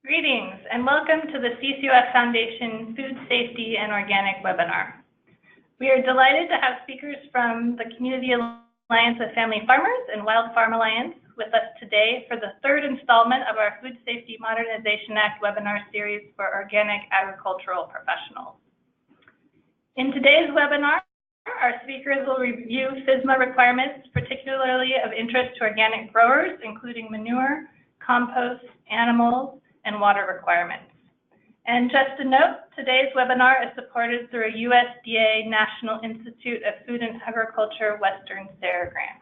Greetings and welcome to the CCOF Foundation Food Safety and Organic webinar. We are delighted to have speakers from the Community Alliance of Family Farmers and Wild Farm Alliance with us today for the third installment of our Food Safety Modernization Act webinar series for organic agricultural professionals. In today's webinar, our speakers will review FSMA requirements, particularly of interest to organic growers, including manure, compost, animals, and water requirements. And just a note, today's webinar is supported through a USDA National Institute of Food and Agriculture Western SARE grant.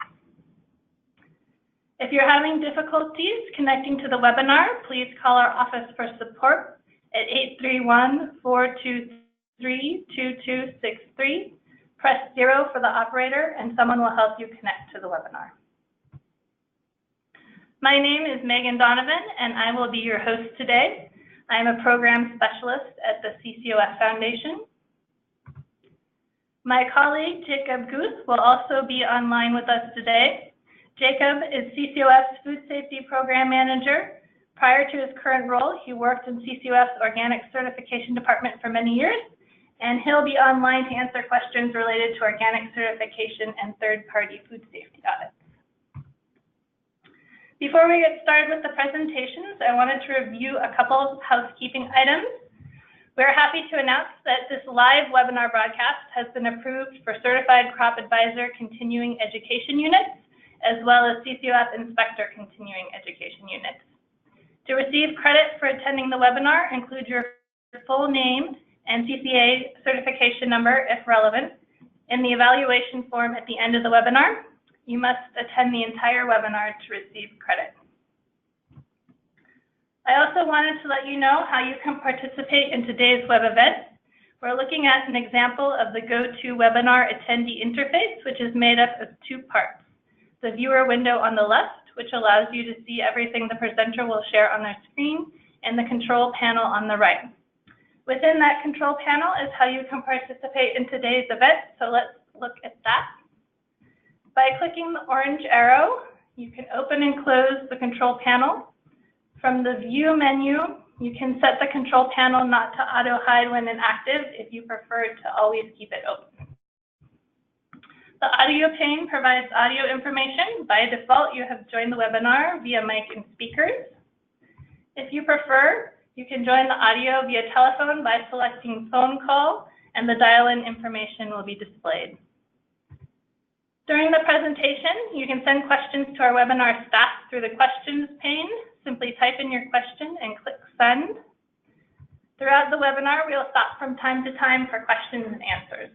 If you're having difficulties connecting to the webinar, please call our office for support at 831-423-2263. Press 0 for the operator and someone will help you connect to the webinar. My name is Megan Donovan, and I will be your host today. I am a program specialist at the CCOF Foundation. My colleague, Jacob Guth, will also be online with us today. Jacob is CCOF's Food Safety Program Manager. Prior to his current role, he worked in CCOF's Organic Certification Department for many years, and he'll be online to answer questions related to organic certification and third-party food safety audits. Before we get started with the presentations, I wanted to review a couple of housekeeping items. We're happy to announce that this live webinar broadcast has been approved for Certified Crop Advisor Continuing Education Units, as well as CCOF Inspector Continuing Education Units. To receive credit for attending the webinar, include your full name and CCA certification number, if relevant, in the evaluation form at the end of the webinar. You must attend the entire webinar to receive credit. I also wanted to let you know how you can participate in today's web event. We're looking at an example of the GoToWebinar attendee interface, which is made up of two parts. The viewer window on the left, which allows you to see everything the presenter will share on their screen, and the control panel on the right. Within that control panel is how you can participate in today's event, so let's look at that. By clicking the orange arrow, you can open and close the control panel. From the View menu, you can set the control panel not to auto-hide when inactive if you prefer to always keep it open. The audio pane provides audio information. By default, you have joined the webinar via mic and speakers. If you prefer, you can join the audio via telephone by selecting phone call, and the dial-in information will be displayed. During the presentation, you can send questions to our webinar staff through the questions pane. Simply type in your question and click send. Throughout the webinar, we'll stop from time to time for questions and answers.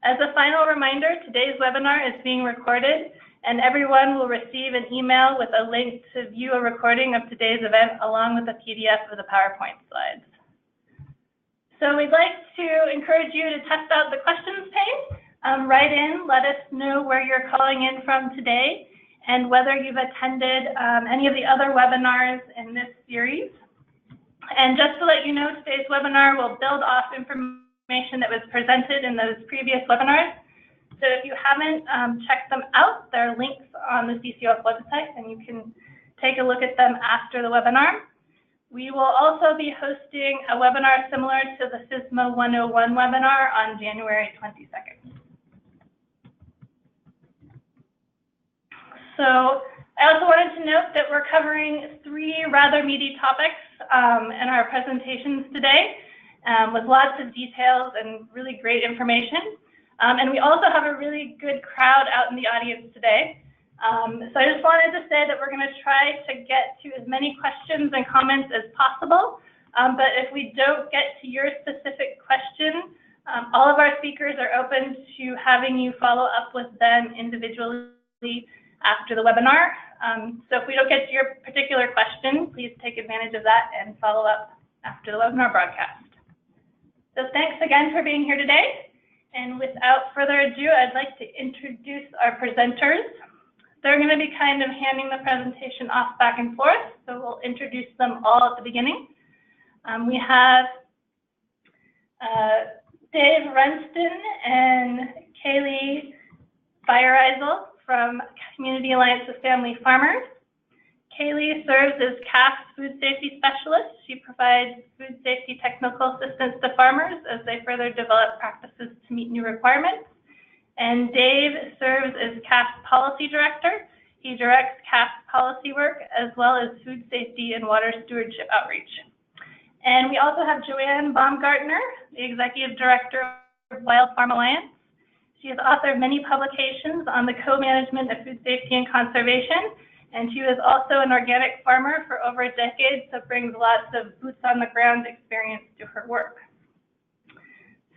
As a final reminder, today's webinar is being recorded, and everyone will receive an email with a link to view a recording of today's event along with a PDF of the PowerPoint slides. So we'd like to encourage you to test out the questions pane. Write in, let us know where you're calling in from today and whether you've attended any of the other webinars in this series. And just to let you know, today's webinar will build off information that was presented in those previous webinars. So if you haven't checked them out, there are links on the CCOF website and you can take a look at them after the webinar. We will also be hosting a webinar similar to the FSMA 101 webinar on January 22nd. So I also wanted to note that we're covering 3 rather meaty topics in our presentations today with lots of details and really great information. And we also have a really good crowd out in the audience today. So I just wanted to say that we're going to try to get to as many questions and comments as possible. But if we don't get to your specific question, all of our speakers are open to having you follow up with them individually after the webinar. So if we don't get to your particular question, please take advantage of that and follow up after the webinar broadcast. So thanks again for being here today. And without further ado, I'd like to introduce our presenters. They're going to be kind of handing the presentation off back and forth, so we'll introduce them all at the beginning. We have Dave Runston and Kaylee Feiereisel from Community Alliance of Family Farmers. Kaylee serves as CAFF food safety specialist. She provides food safety technical assistance to farmers as they further develop practices to meet new requirements. And Dave serves as CAFF policy director. He directs CAFF policy work as well as food safety and water stewardship outreach. And we also have Joanne Baumgartner, the executive director of Wild Farm Alliance. She is author of many publications on the co-management of food safety and conservation, and she was also an organic farmer for over a decade, so brings lots of boots on the ground experience to her work.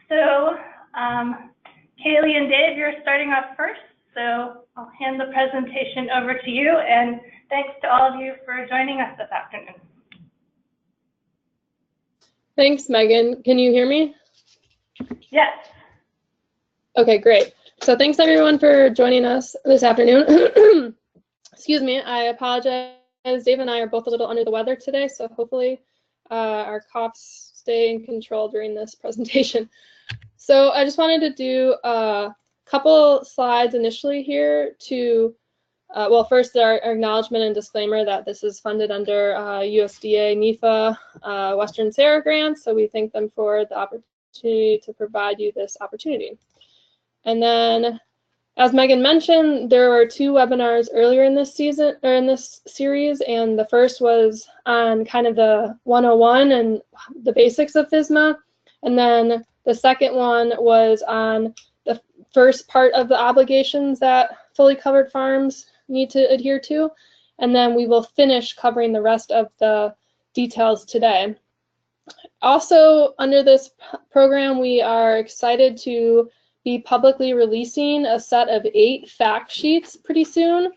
So, Kaylee and Dave, you're starting off first, so I'll hand the presentation over to you, and thanks to all of you for joining us this afternoon. Thanks, Megan. Can you hear me? Yes. Okay, great. So thanks everyone for joining us this afternoon. Excuse me, I apologize. Dave and I are both a little under the weather today, so hopefully our coughs stay in control during this presentation. So I just wanted to do a couple slides initially here to, well, first our acknowledgement and disclaimer that this is funded under USDA NIFA Western Sahara grants, so we thank them for the opportunity to provide you this opportunity. And then, as Megan mentioned, there were 2 webinars earlier in this season, or in this series, and the first was on kind of the 101 and the basics of FSMA, and then the second one was on the first part of the obligations that fully covered farms need to adhere to, and then we will finish covering the rest of the details today. Also, under this program, we are excited to be publicly releasing a set of 8 fact sheets pretty soon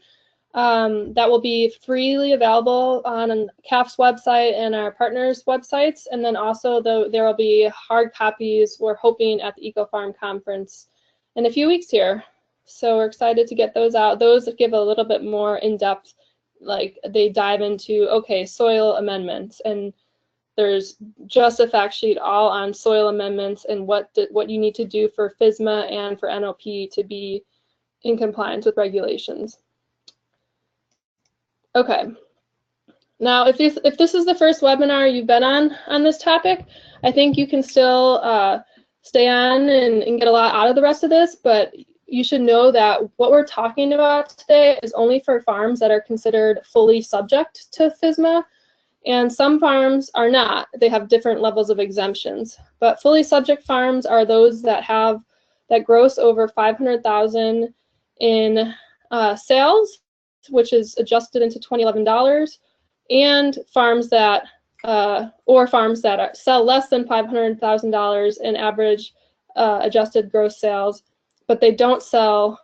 that will be freely available on CAFF's website and our partners' websites. And then also there will be hard copies, we're hoping, at the EcoFarm conference in a few weeks here. So we're excited to get those out. Those give a little bit more in-depth, like they dive into, okay, soil amendments, and there's just a fact sheet all on soil amendments and what you need to do for FSMA and for NOP to be in compliance with regulations. Okay. Now, if this is the first webinar you've been on this topic, I think you can still stay on and get a lot out of the rest of this, but you should know that what we're talking about today is only for farms that are considered fully subject to FSMA. And some farms are not. They have different levels of exemptions. But fully subject farms are those that have that gross over 500,000 in sales, which is adjusted into 2011 dollars, and farms that sell less than $500,000 in average adjusted gross sales, but they don't sell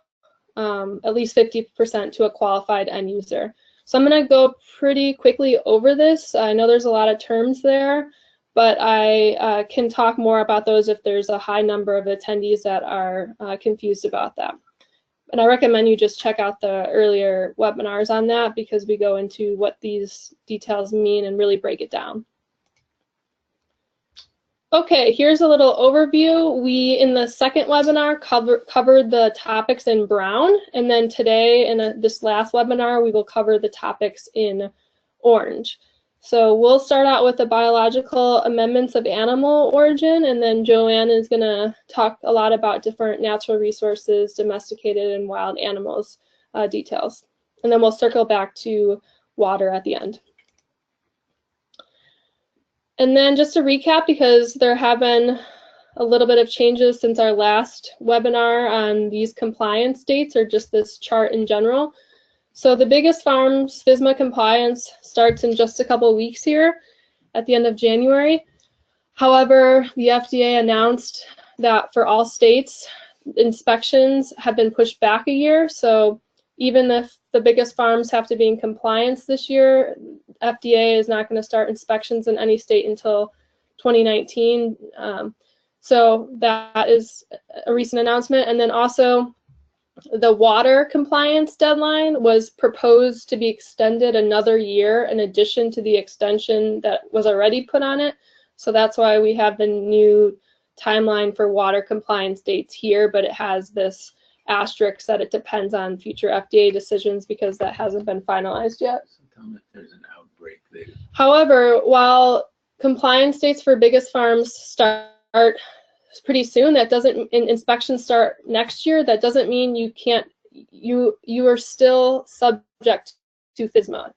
at least 50% to a qualified end user. So I'm going to go pretty quickly over this. I know there's a lot of terms there, but I can talk more about those if there's a high number of attendees that are confused about that. And I recommend you just check out the earlier webinars on that, because we go into what these details mean and really break it down. Okay, here's a little overview. We, in the second webinar, covered the topics in brown, and then today, in this last webinar, we will cover the topics in orange. So we'll start out with the biological amendments of animal origin, and then Joanne is going to talk a lot about different natural resources, domesticated and wild animals details. And then we'll circle back to water at the end. And then just to recap, because there have been a little bit of changes since our last webinar on these compliance dates, or just this chart in general. So the biggest farms, FSMA compliance starts in just a couple of weeks here at the end of January. However, the FDA announced that for all states, inspections have been pushed back a year. So even if the biggest farms have to be in compliance this year, FDA is not going to start inspections in any state until 2019. So that is a recent announcement. And then also the water compliance deadline was proposed to be extended another year in addition to the extension that was already put on it. So that's why we have the new timeline for water compliance dates here, but it has this asterisk that it depends on future FDA decisions because that hasn't been finalized yet. tell them if there's an outbreak there. However, while compliance dates for biggest farms start pretty soon, that doesn't, inspections start next year, that doesn't mean you can't, you are still subject to FSMA.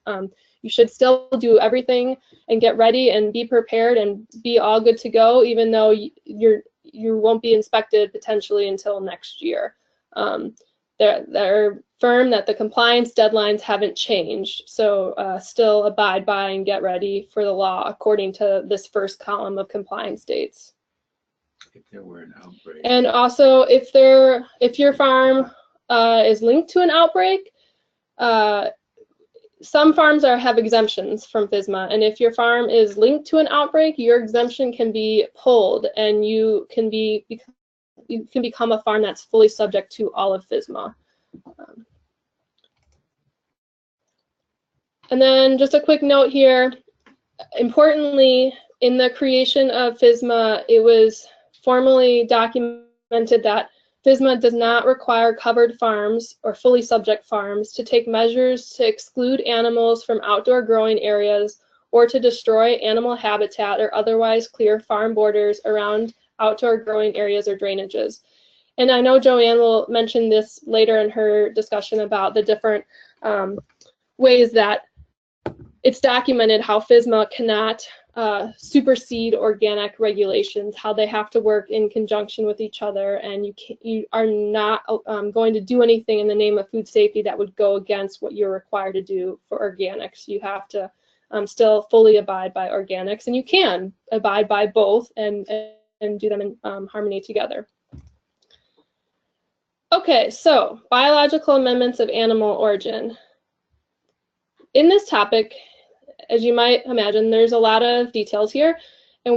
You should still do everything and get ready and be prepared and be all good to go, even though you won't be inspected potentially until next year. They're firm that the compliance deadlines haven't changed, so still abide by and get ready for the law according to this first column of compliance dates. If there were an outbreak. And also, if your farm is linked to an outbreak, some farms have exemptions from FSMA, and if your farm is linked to an outbreak, your exemption can be pulled, and you can become a farm that's fully subject to all of FSMA. And then just a quick note here, importantly, in the creation of FSMA, it was formally documented that FSMA does not require covered farms or fully subject farms to take measures to exclude animals from outdoor growing areas or to destroy animal habitat or otherwise clear farm borders around outdoor growing areas or drainages. And I know Joanne will mention this later in her discussion about the different ways that it's documented how FSMA cannot supersede organic regulations, how they have to work in conjunction with each other, and you are not going to do anything in the name of food safety that would go against what you're required to do for organics. You have to still fully abide by organics, and you can abide by both and do them in harmony together. Okay, so biological amendments of animal origin. In this topic, as you might imagine, there's a lot of details here, and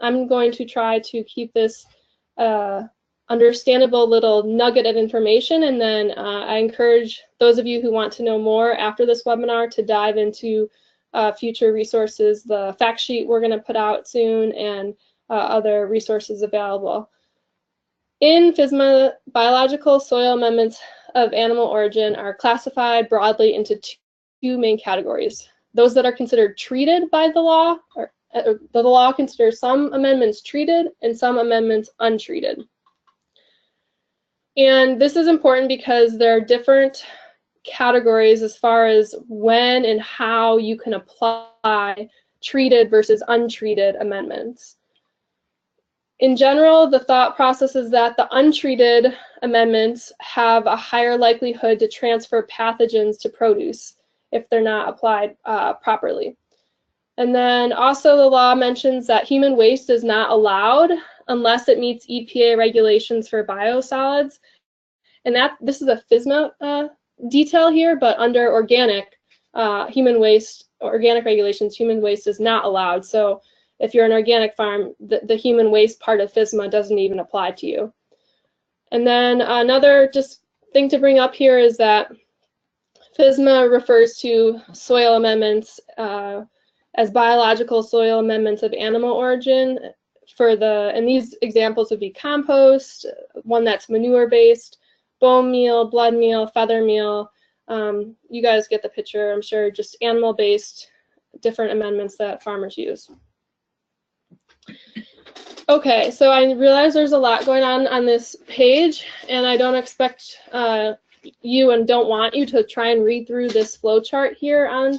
I'm going to try to keep this understandable little nugget of information, and then I encourage those of you who want to know more after this webinar to dive into future resources, the fact sheet we're going to put out soon, and other resources available. In FSMA, biological soil amendments of animal origin are classified broadly into two main categories. Those that are considered treated by the law, or the law considers some amendments treated and some amendments untreated. And this is important because there are different categories as far as when and how you can apply treated versus untreated amendments. In general, the thought process is that the untreated amendments have a higher likelihood to transfer pathogens to produce if they're not applied properly. And then also the law mentions that human waste is not allowed unless it meets EPA regulations for biosolids. And this is a FSMA detail here, but under organic organic regulations, human waste is not allowed. So if you're an organic farm, the human waste part of FSMA doesn't even apply to you. And then another just thing to bring up here is that FSMA refers to soil amendments as biological soil amendments of animal origin. And these examples would be compost, one that's manure-based, bone meal, blood meal, feather meal. You guys get the picture, I'm sure, just animal-based, different amendments that farmers use. Okay, so I realize there's a lot going on this page, and I don't expect you and don't want you to try and read through this flow chart here on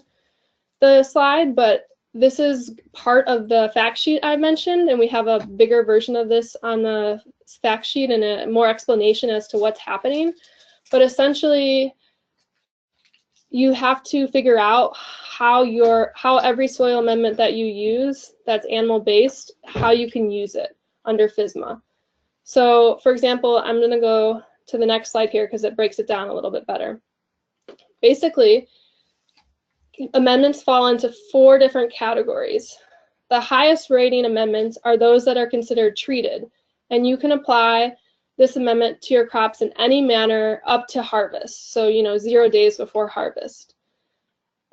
the slide, but this is part of the fact sheet I mentioned, and we have a bigger version of this on the fact sheet and a more explanation as to what's happening. But essentially, you have to figure out how every soil amendment that you use that's animal-based, how you can use it under FSMA. So, for example, I'm going to go to the next slide here because it breaks it down a little bit better. Basically, amendments fall into 4 different categories. The highest rating amendments are those that are considered treated, and you can apply this amendment to your crops in any manner up to harvest, so 0 days before harvest.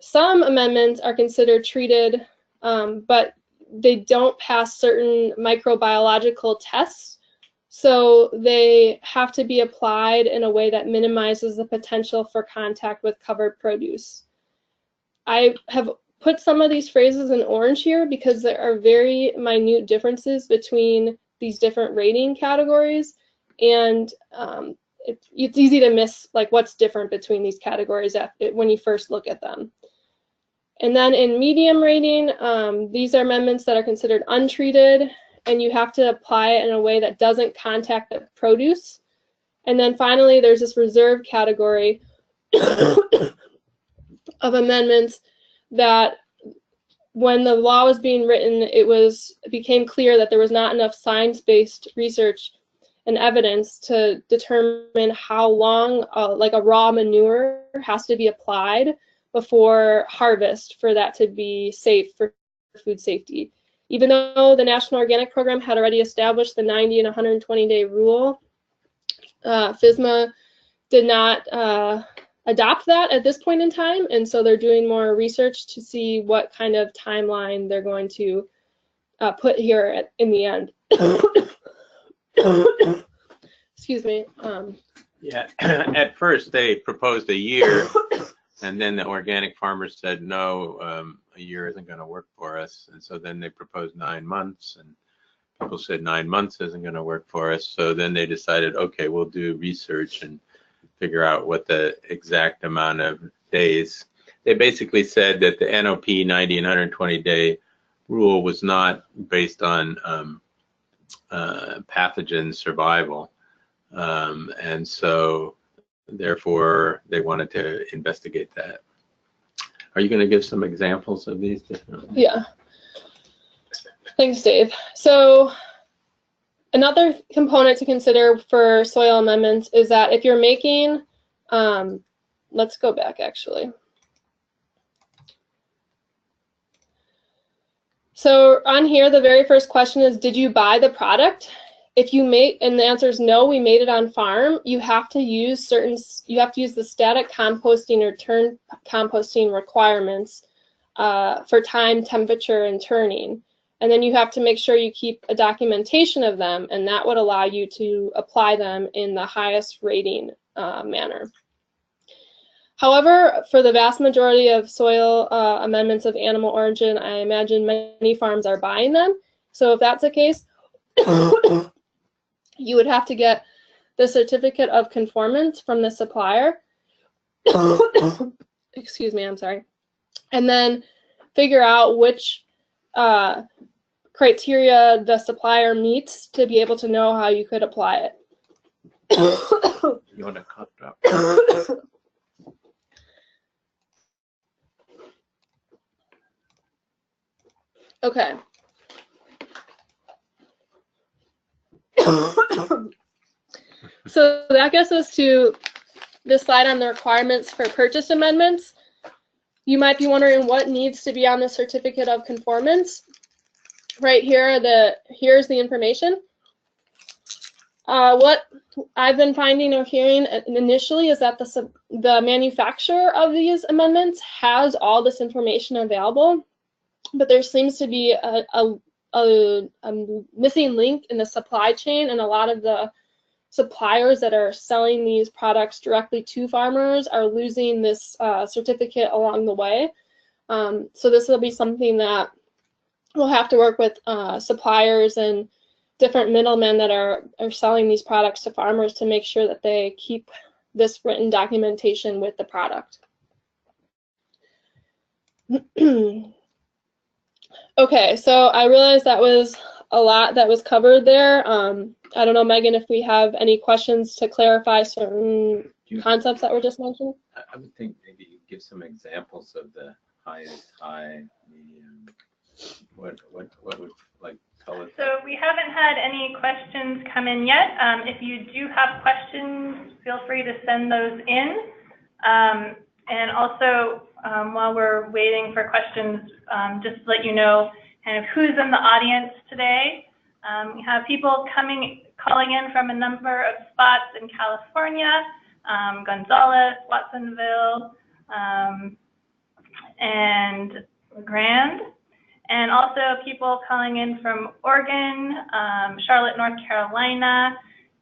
Some amendments are considered treated, but they don't pass certain microbiological tests, so they have to be applied in a way that minimizes the potential for contact with covered produce. I have put some of these phrases in orange here because there are very minute differences between these different rating categories, and it's easy to miss like what's different between these categories when you first look at them. And then in medium rating, these are amendments that are considered untreated, and you have to apply it in a way that doesn't contact the produce. And then finally, there's this reserve category of amendments that when the law was being written, it became clear that there was not enough science-based research and evidence to determine how long like a raw manure has to be applied before harvest for that to be safe for food safety. Even though the National Organic Program had already established the 90 and 120-day rule, FSMA did not adopt that at this point in time, and so they're doing more research to see what kind of timeline they're going to put here in the end. Excuse me. Yeah, at first they proposed a year, and then the organic farmers said, no, a year isn't going to work for us. And so then they proposed 9 months, and people said 9 months isn't going to work for us. So then they decided, okay, we'll do research and figure out what the exact amount of days. They basically said that the NOP 90 and 120-day rule was not based on pathogen survival. And so therefore they wanted to investigate that. Are you going to give some examples of these different? Yeah. Thanks, Dave. So another component to consider for soil amendments is that if you're making, let's go back actually. So on here, the very first question is, did you buy the product? If you and the answer is no, we made it on farm, you have to use the static composting or turn composting requirements for time, temperature, and turning. And then you have to make sure you keep a documentation of them, and that would allow you to apply them in the highest rating manner. However, for the vast majority of soil amendments of animal origin, I imagine many farms are buying them. So if that's the case, you would have to get the certificate of conformance from the supplier. Excuse me, I'm sorry. And then figure out which criteria the supplier meets to be able to know how you could apply it. You want to cut it up? Okay. So that gets us to this slide on the requirements for purchase amendments. You might be wondering what needs to be on the certificate of conformance. Right here, here's the information. What I've been finding or hearing initially is that the manufacturer of these amendments has all this information available, but there seems to be a missing link in the supply chain, and a lot of the suppliers that are selling these products directly to farmers are losing this certificate along the way. So this will be something that we'll have to work with suppliers and different middlemen that are selling these products to farmers to make sure that they keep this written documentation with the product. Okay, so I realized that was a lot that was covered there. I don't know, Megan, if we have any questions to clarify certain concepts that were just mentioned. I would think maybe you give some examples of the highest, high, medium. What would like tell us? So we haven't had any questions come in yet. If you do have questions, feel free to send those in. And also, while we're waiting for questions, just to let you know kind of who's in the audience today. We have people calling in from a number of spots in California, Gonzales, Watsonville, and Grand. And also people calling in from Oregon, Charlotte, North Carolina,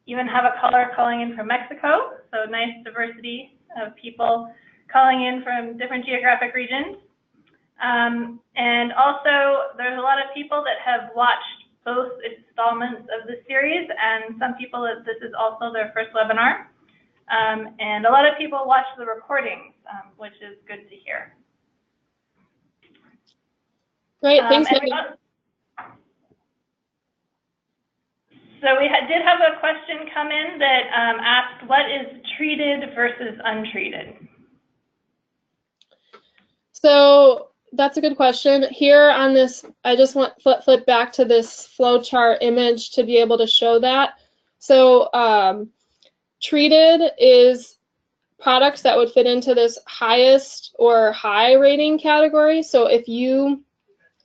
even have a caller calling in from Mexico. So nice diversity of people calling in from different geographic regions. And also, there's a lot of people that have watched both installments of the series, and some people, this is also their first webinar. And a lot of people watch the recordings, which is good to hear. Great, thanks, Megan. So we did have a question come in that asked, what is treated versus untreated? So that's a good question. Here on this, I just want flip back to this flowchart image to be able to show that. So treated is products that would fit into this highest or high rating category. So if you,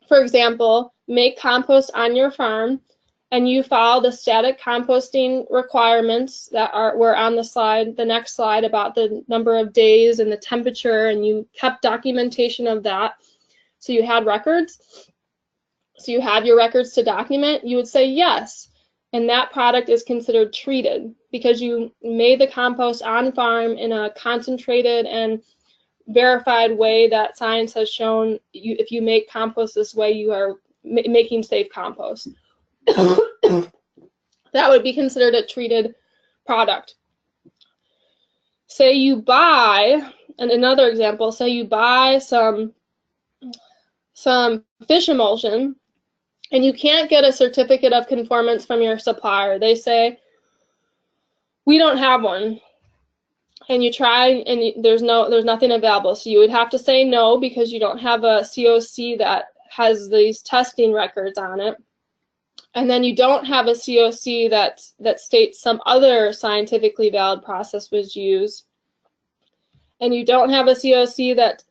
for example, make compost on your farm and you follow the static composting requirements that were on the slide, the next slide, about the number of days and the temperature, and you kept documentation of that, so you had records, so you have your records to document, you would say yes, and that product is considered treated because you made the compost on farm in a concentrated and verified way that science has shown if you make compost this way, you are making safe compost. That would be considered a treated product. Say you buy, and another example, say you buy some fish emulsion and you can't get a certificate of conformance from your supplier. They say, we don't have one. And you try and there's nothing available. So you would have to say no because you don't have a COC that has these testing records on it. And then you don't have a COC that states some other scientifically valid process was used. And you don't have a COC that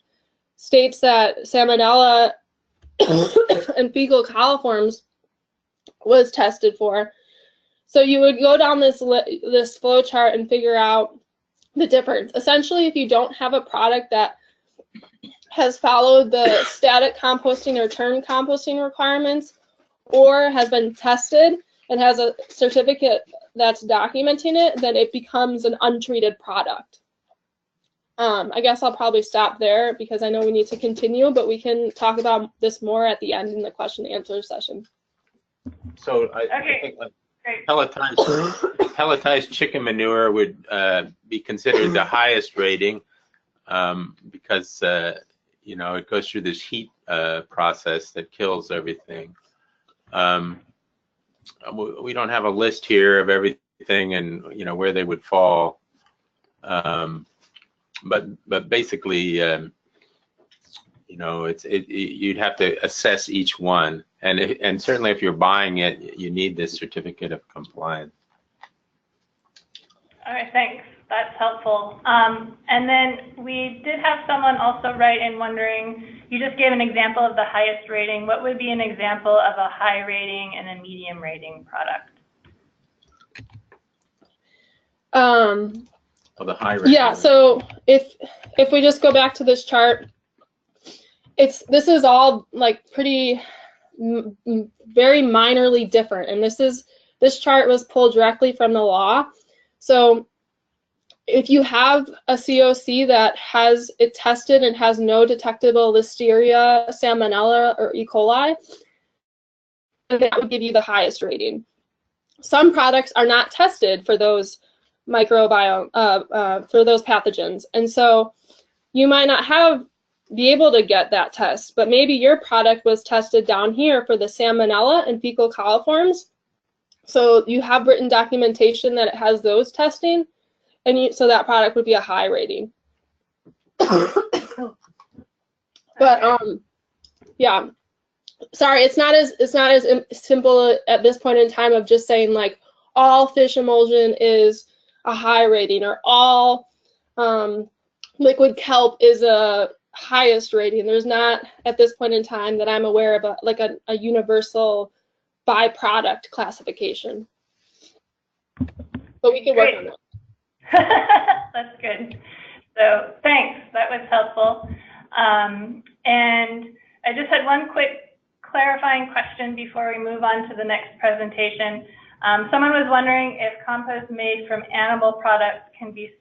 states that Salmonella and fecal coliforms was tested for. So you would go down this flow chart and figure out the difference. Essentially, if you don't have a product that has followed the static composting or turn composting requirements, or has been tested and has a certificate that's documenting it, then it becomes an untreated product. I guess I'll probably stop there because I know we need to continue, but we can talk about this more at the end in the question and answer session. So I think pelletized chicken manure would be considered the highest rating because you know, it goes through this heat process that kills everything. We don't have a list here of everything and you know where they would fall, but basically, you know, you'd have to assess each one, and certainly if you're buying it, you need this certificate of compliance. All right, thanks. That's helpful. And then we did have someone also write in wondering, you just gave an example of the highest rating. What would be an example of a high rating and a medium rating product? Well, the high rating. Yeah, so if we just go back to this chart, this is all like pretty very minorly different, and this chart was pulled directly from the law. So if you have a COC that has it tested and has no detectable Listeria, Salmonella, or E. coli, that would give you the highest rating. Some products are not tested for those microbiome, for those pathogens, and so you might not be able to get that test, but maybe your product was tested down here for the Salmonella and fecal coliforms, so you have written documentation that it has those testing, and so that product would be a high rating. But yeah, sorry, it's not as simple at this point in time of just saying like all fish emulsion is a high rating or all liquid kelp is a highest rating. There's not at this point in time that I'm aware of a universal byproduct classification, but we can work on that. That's good. So thanks, that was helpful. And I just had one quick clarifying question before we move on to the next presentation. Someone was wondering if compost made from animal products can be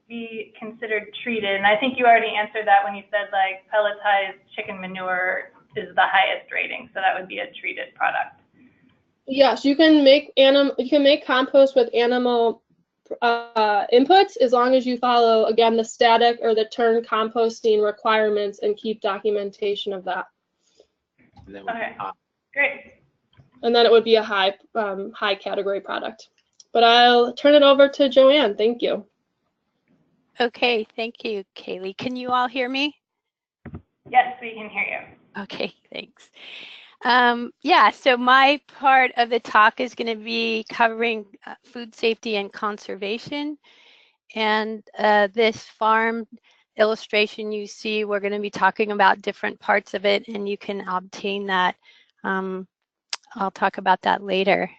be considered treated? And I think you already answered that when you said like pelletized chicken manure is the highest rating, so that would be a treated product. Yes, you can make compost with animal inputs as long as you follow, again, the static or the turn composting requirements and keep documentation of that. And that would be Okay, hot. great. And then it would be a high category product. But I'll turn it over to Joanne. Thank you. Okay, thank you, Kaylee. Can you all hear me? Yes, we can hear you. Okay, thanks. Yeah, so my part of the talk is going to be covering food safety and conservation. And this farm illustration you see, we're going to be talking about different parts of it, and you can obtain that. I'll talk about that later.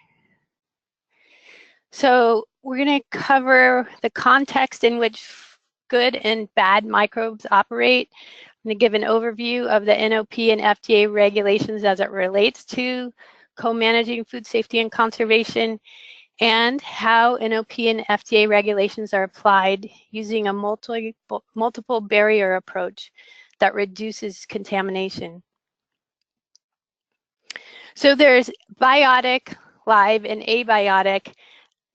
So we're going to cover the context in which good and bad microbes operate. I'm going to give an overview of the NOP and FDA regulations as it relates to co-managing food safety and conservation, and how NOP and FDA regulations are applied using a multiple barrier approach that reduces contamination. So there's biotic, live, and abiotic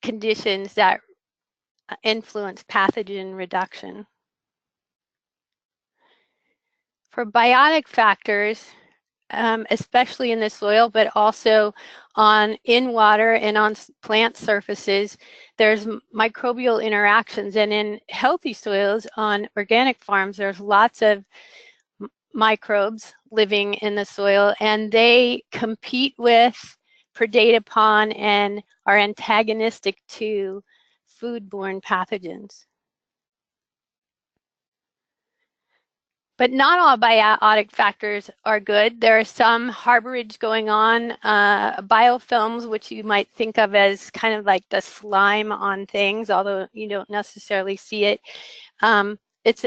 conditions that influence pathogen reduction. For biotic factors, especially in the soil, but also in water and on plant surfaces, there's microbial interactions. And in healthy soils on organic farms, there's lots of microbes living in the soil, and they compete with, predate upon, and are antagonistic to food-borne pathogens. But not all biotic factors are good. There are some harborage going on, biofilms, which you might think of as kind of like the slime on things, although you don't necessarily see it. It's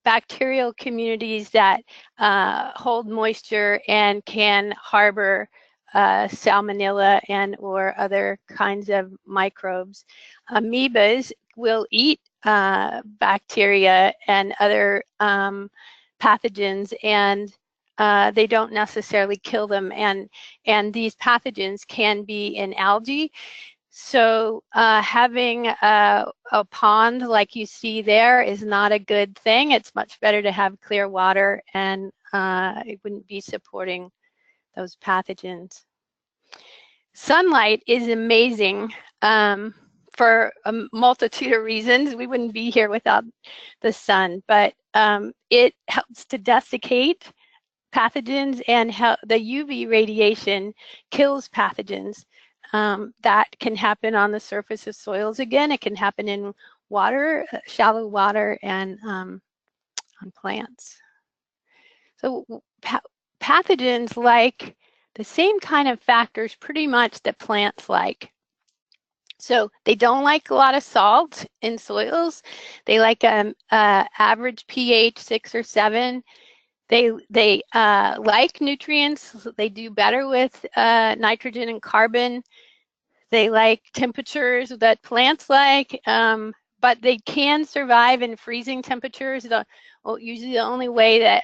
bacterial communities that hold moisture and can harbor Salmonella and or other kinds of microbes. Amoebas will eat bacteria and other pathogens, and they don't necessarily kill them. And these pathogens can be in algae. So having a pond like you see there is not a good thing. It's much better to have clear water, and it wouldn't be supporting those pathogens. Sunlight is amazing for a multitude of reasons. We wouldn't be here without the sun, but it helps to desiccate pathogens, and the UV radiation kills pathogens. That can happen on the surface of soils. Again, it can happen in water, shallow water, and on plants. So pathogens like the same kind of factors pretty much that plants like. So they don't like a lot of salt in soils. They like average pH 6 or 7. They like nutrients. They do better with nitrogen and carbon. They like temperatures that plants like, but they can survive in freezing temperatures. Usually the only way that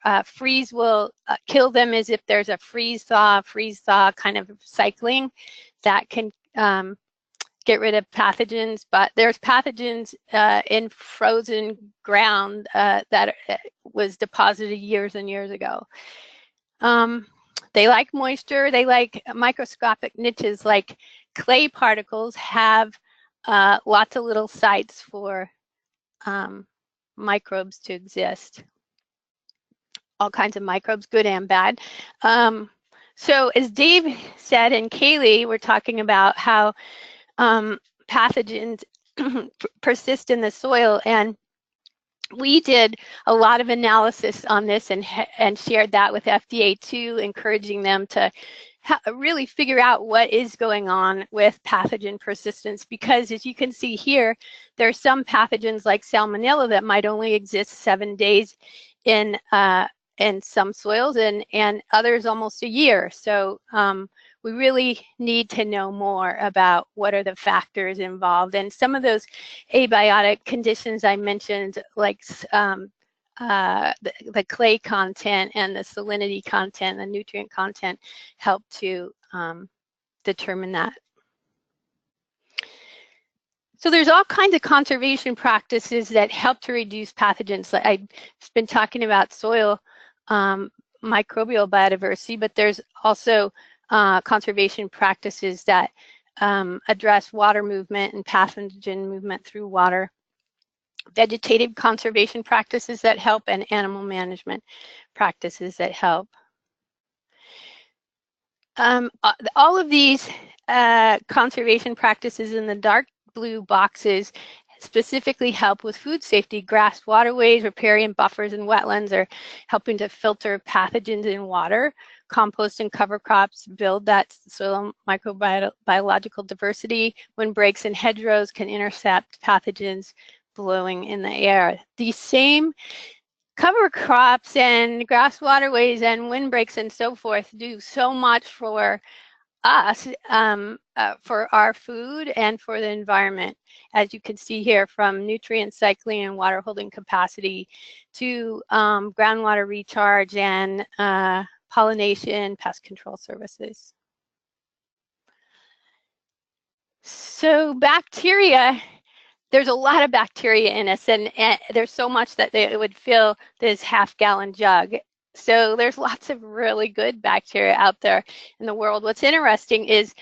a freeze will kill them is if there's a freeze-thaw kind of cycling that can get rid of pathogens. But there's pathogens in frozen ground that was deposited years and years ago. They like moisture. They like microscopic niches, like clay particles have lots of little sites for microbes to exist. All kinds of microbes, good and bad. So as Dave said, and Kaylee, we're talking about how pathogens persist in the soil, and we did a lot of analysis on this and shared that with FDA too, encouraging them to really figure out what is going on with pathogen persistence, because as you can see here, there are some pathogens like Salmonella that might only exist 7 days in some soils, and others almost a year. So we really need to know more about what are the factors involved. And some of those abiotic conditions I mentioned, like the clay content and the salinity content, the nutrient content, help to determine that. So there's all kinds of conservation practices that help to reduce pathogens. Like I've been talking about soil microbial biodiversity, but there's also conservation practices that address water movement and pathogen movement through water, vegetative conservation practices that help, and animal management practices that help. All of these conservation practices in the dark blue boxes specifically help with food safety. Grass waterways, riparian buffers and wetlands are helping to filter pathogens in water. Compost and cover crops build that soil microbiological diversity. Windbreaks and hedgerows can intercept pathogens blowing in the air. These same cover crops and grass waterways and windbreaks and so forth do so much for us, for our food and for the environment, as you can see here, from nutrient cycling and water holding capacity to groundwater recharge and pollination, pest control services. So bacteria, there's a lot of bacteria in us, and there's so much that it would fill this half-gallon jug. So there's lots of really good bacteria out there in the world. What's interesting is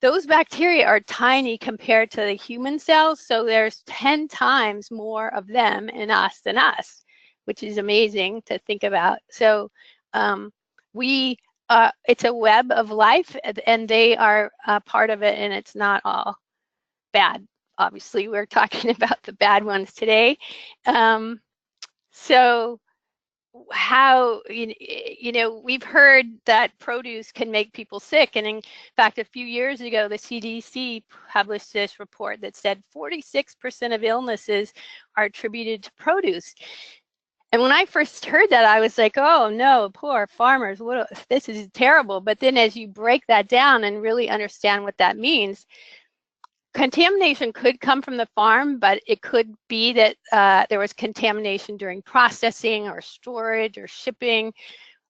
those bacteria are tiny compared to the human cells, so there's 10 times more of them in us than us, which is amazing to think about. So it's a web of life, and they are a part of it, and it's not all bad. Obviously, we're talking about the bad ones today. So how, we've heard that produce can make people sick. And in fact, a few years ago, the CDC published this report that said 46% of illnesses are attributed to produce. And when I first heard that, I was like, oh no, poor farmers, this is terrible. But then as you break that down and really understand what that means, contamination could come from the farm, but it could be that there was contamination during processing or storage or shipping,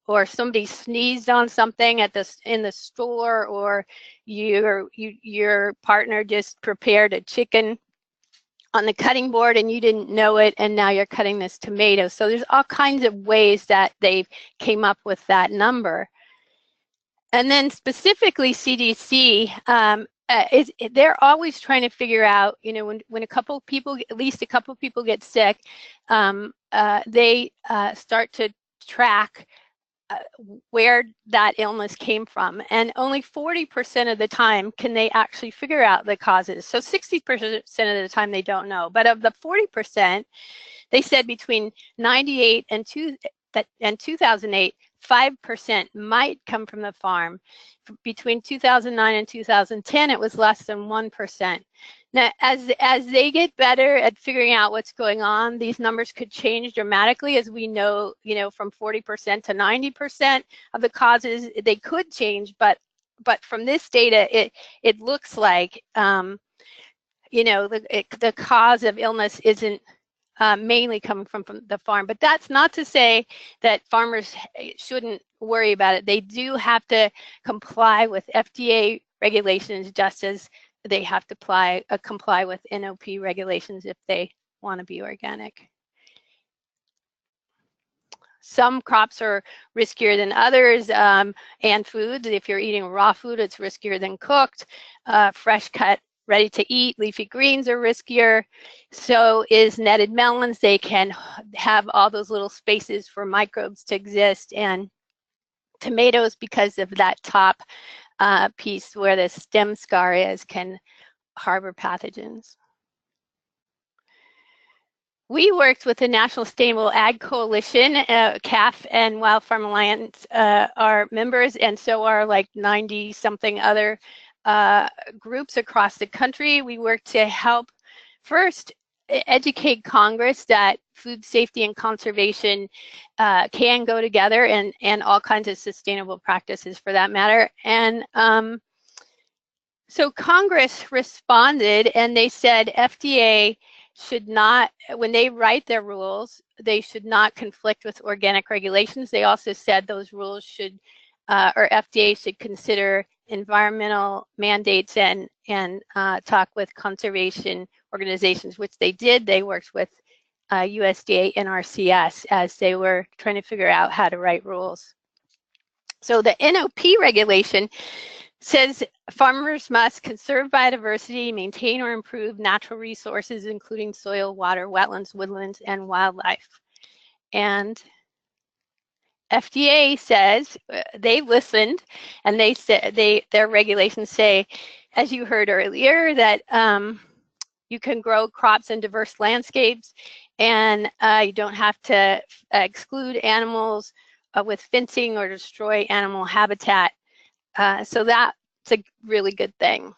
or somebody sneezed on something in the store, or your partner just prepared a chicken on the cutting board and you didn't know it, and now you're cutting this tomato. So there's all kinds of ways that they came up with that number. And then specifically CDC, they're always trying to figure out, when a couple people, at least a couple people get sick, they start to track where that illness came from. And only 40% of the time can they actually figure out the causes. So 60% of the time they don't know. But of the 40%, they said between 98 and 2008, 5% might come from the farm. Between 2009 and 2010, it was less than 1%. Now, as they get better at figuring out what's going on, these numbers could change dramatically. As we know, from 40% to 90% of the causes, they could change. But from this data, it looks like the cause of illness isn't mainly coming from the farm. But that's not to say that farmers shouldn't worry about it. They do have to comply with FDA regulations, just as they have to comply with NOP regulations if they want to be organic. Some crops are riskier than others, and foods. If you're eating raw food, it's riskier than cooked. Fresh cut, ready to eat, leafy greens are riskier. So is netted melons. They can have all those little spaces for microbes to exist. And tomatoes, because of that top piece where the stem scar is, can harbor pathogens. We worked with the National Sustainable Ag Coalition. CAFF and Wild Farm Alliance are members, and so are like 90-something other groups across the country. We work to help first educate Congress that food safety and conservation can go together, and all kinds of sustainable practices for that matter. And so Congress responded, and they said FDA should not, when they write their rules, they should not conflict with organic regulations. They also said those rules should, or FDA should consider environmental mandates and talk with conservation organizations, which they did. They worked with USDA NRCS as they were trying to figure out how to write rules. So the NOP regulation says farmers must conserve biodiversity, maintain or improve natural resources, including soil, water, wetlands, woodlands, and wildlife. And FDA says they listened, and they said their regulations say, as you heard earlier, that you can grow crops in diverse landscapes, and you don't have to exclude animals with fencing or destroy animal habitat. So that's a really good thing.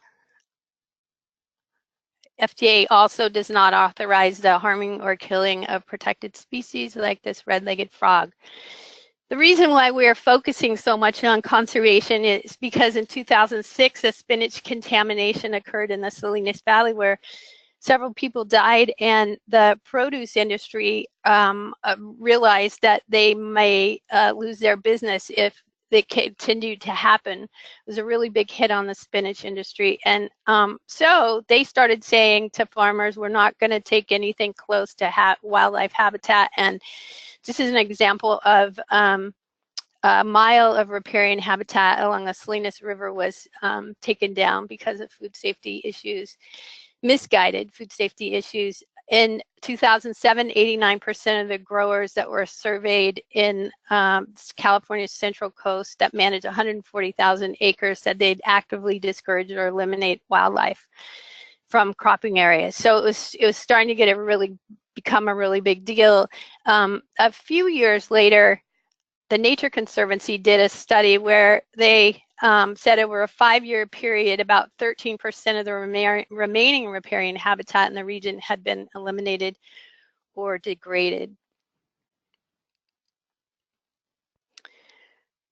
FDA also does not authorize the harming or killing of protected species like this red-legged frog. The reason why we are focusing so much on conservation is because in 2006, a spinach contamination occurred in the Salinas Valley where several people died, and the produce industry realized that they may lose their business if they continued to happen. It was a really big hit on the spinach industry. And so they started saying to farmers, we're not going to take anything close to wildlife habitat. And this is an example of a mile of riparian habitat along the Salinas River was taken down because of food safety issues, misguided food safety issues. In 2007, 89% of the growers that were surveyed in California's Central Coast that managed 140,000 acres said they'd actively discourage or eliminate wildlife from cropping areas. So it was starting to become a really big deal. A few years later, the Nature Conservancy did a study where they said over a 5-year period, about 13% of the remaining riparian habitat in the region had been eliminated or degraded.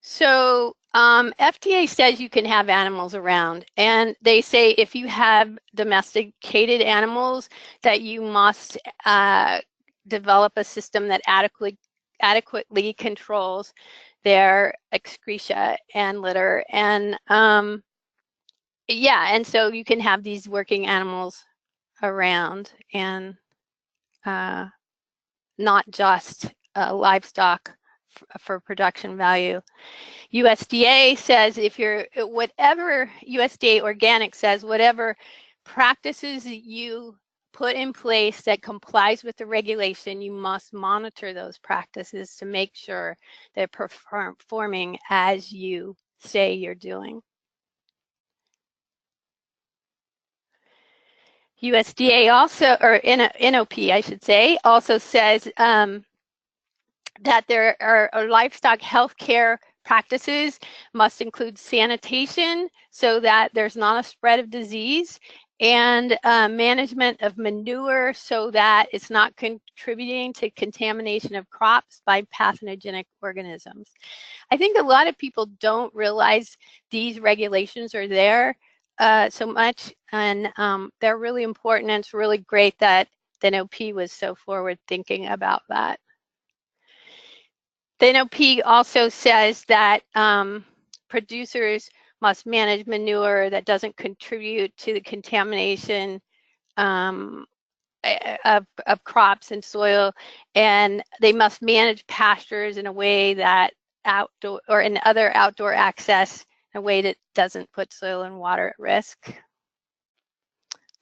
So FDA says you can have animals around, and they say if you have domesticated animals that you must develop a system that adequately controls their excreta and litter. And yeah, and so you can have these working animals around, and not just livestock for production value. USDA says USDA Organic says whatever practices you put in place that complies with the regulation, you must monitor those practices to make sure they're performing as you say you're doing. USDA also, or NOP, I should say, also says that there are livestock healthcare practices must include sanitation so that there's not a spread of disease, and management of manure so that it's not contributing to contamination of crops by pathogenic organisms. I think a lot of people don't realize these regulations are there so much, and they're really important, and it's really great that the NOP was so forward thinking about that. The NOP also says that producers must manage manure that doesn't contribute to the contamination of crops and soil, and they must manage pastures in a way that in other outdoor access in a way that doesn't put soil and water at risk.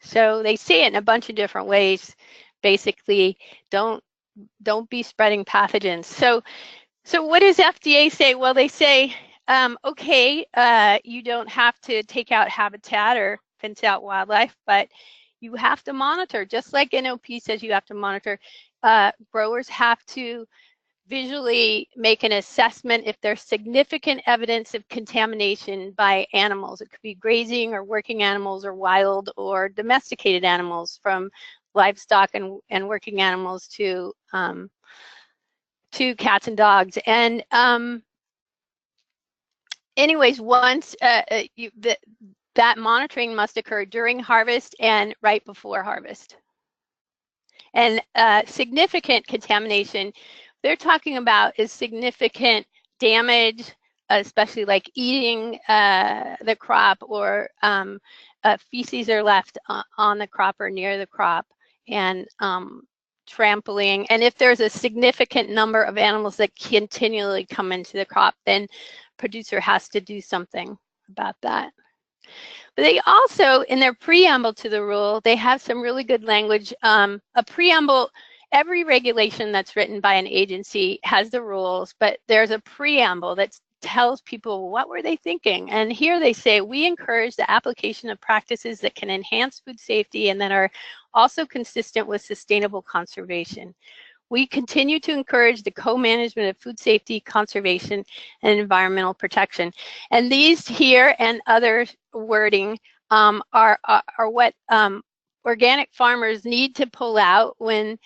So they say it in a bunch of different ways. Basically, don't be spreading pathogens. So what does FDA say? Well, they say, okay, you don't have to take out habitat or fence out wildlife, but you have to monitor, just like NOP says you have to monitor. Growers have to visually make an assessment if there's significant evidence of contamination by animals. It could be grazing or working animals or wild or domesticated animals from livestock and working animals to cats and dogs. And anyways, once that monitoring must occur during harvest and right before harvest. And significant contamination they're talking about is significant damage, especially like eating the crop, or feces are left on the crop or near the crop, and trampling. And if there's a significant number of animals that continually come into the crop, then producer has to do something about that. But they also, in their preamble to the rule, they have some really good language. A preamble, every regulation that's written by an agency has the rules, but there's a preamble that tells people what were they thinking. And here they say, we encourage the application of practices that can enhance food safety and that are also consistent with sustainable conservation. We continue to encourage the co-management of food safety, conservation, and environmental protection. And these here and other wording are what organic farmers need to pull out when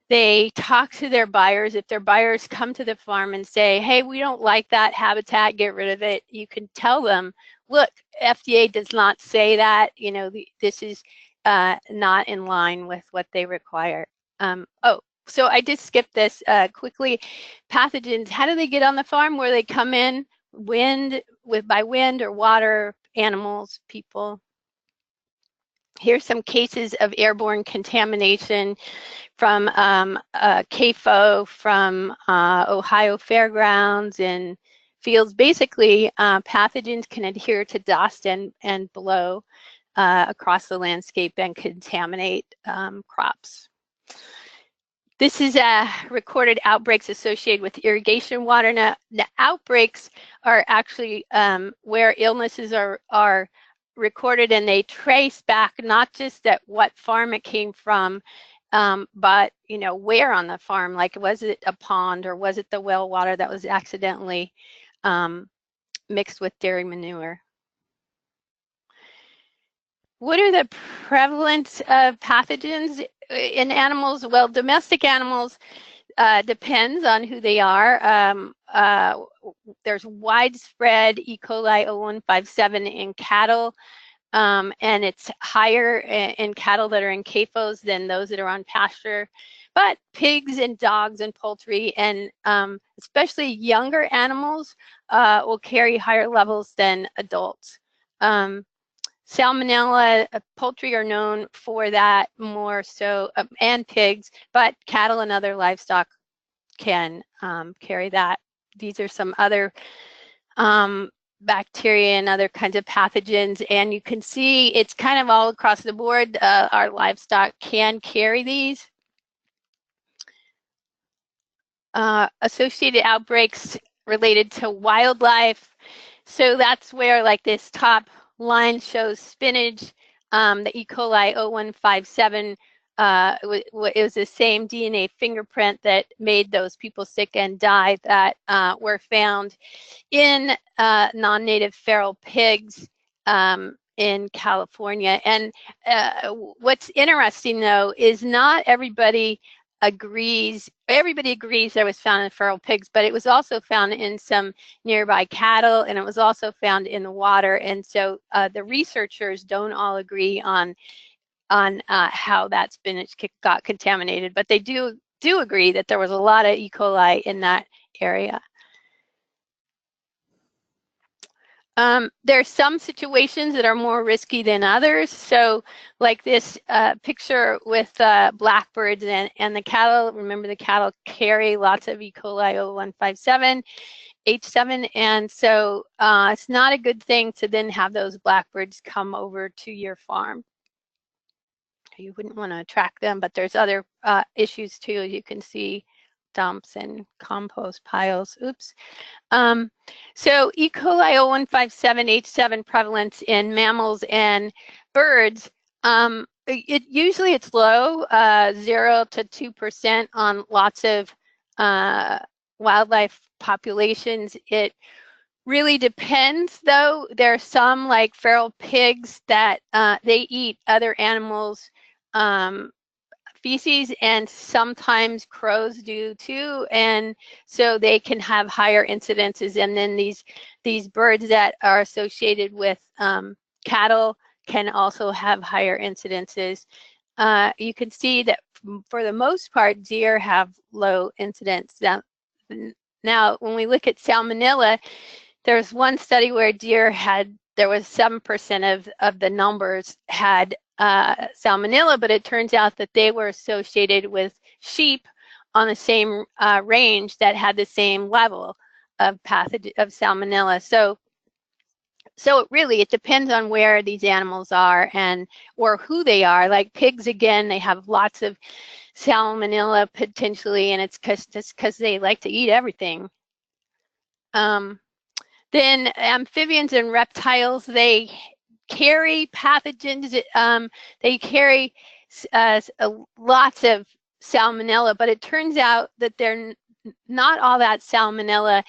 they talk to their buyers. If their buyers come to the farm and say, hey, we don't like that habitat, get rid of it, you can tell them, look, FDA does not say that, you know, this is not in line with what they require. So I just skipped this quickly. Pathogens, how do they get on the farm? Where they come in, by wind or water, animals, people. Here's some cases of airborne contamination from CAFF, from Ohio Fairgrounds and fields. Basically, pathogens can adhere to dust and blow across the landscape and contaminate crops. This is recorded outbreaks associated with irrigation water. Now, the outbreaks are actually where illnesses are recorded, and they trace back not just at what farm it came from, but you know, where on the farm. Like, was it a pond, or was it the well water that was accidentally mixed with dairy manure? What are the prevalence of pathogens in animals? Well, domestic animals depends on who they are. There's widespread E. coli 0157 in cattle, and it's higher in cattle that are in CAFOs than those that are on pasture. But pigs and dogs and poultry, and especially younger animals, will carry higher levels than adults. Salmonella, poultry are known for that more so, and pigs, but cattle and other livestock can carry that. These are some other bacteria and other kinds of pathogens, and you can see it's kind of all across the board. Our livestock can carry these. Associated outbreaks related to wildlife. So that's where, like, this top line shows spinach, the E. coli 0157 it was the same DNA fingerprint that made those people sick and die that were found in non-native feral pigs in California. And what's interesting, though, is not everybody agrees. Everybody agrees that it was found in feral pigs, but it was also found in some nearby cattle, and it was also found in the water. And so the researchers don't all agree on how that spinach got contaminated, but they do agree that there was a lot of E. coli in that area. There's some situations that are more risky than others. So like this picture with blackbirds and the cattle. Remember, the cattle carry lots of E. coli 0157, H7. And so it's not a good thing to then have those blackbirds come over to your farm. You wouldn't want to attract them, but there's other issues too. You can see dumps and compost piles. Oops. So E. coli 0157 H7 prevalence in mammals and birds, usually it's low, 0 to 2% on lots of wildlife populations. It really depends, though. There are some, like feral pigs, that they eat other animals feces, and sometimes crows do too, and so they can have higher incidences. And then these birds that are associated with cattle can also have higher incidences. You can see that for the most part, deer have low incidence. Now, when we look at Salmonella, there's one study where deer there was 7% of the numbers had Salmonella, but it turns out that they were associated with sheep on the same range that had the same level of Salmonella. So it depends on where these animals are or who they are. Like pigs, again, they have lots of Salmonella potentially, and it's just because they like to eat everything. Then amphibians and reptiles, they carry pathogens. They carry lots of Salmonella, but it turns out that they're not all that Salmonella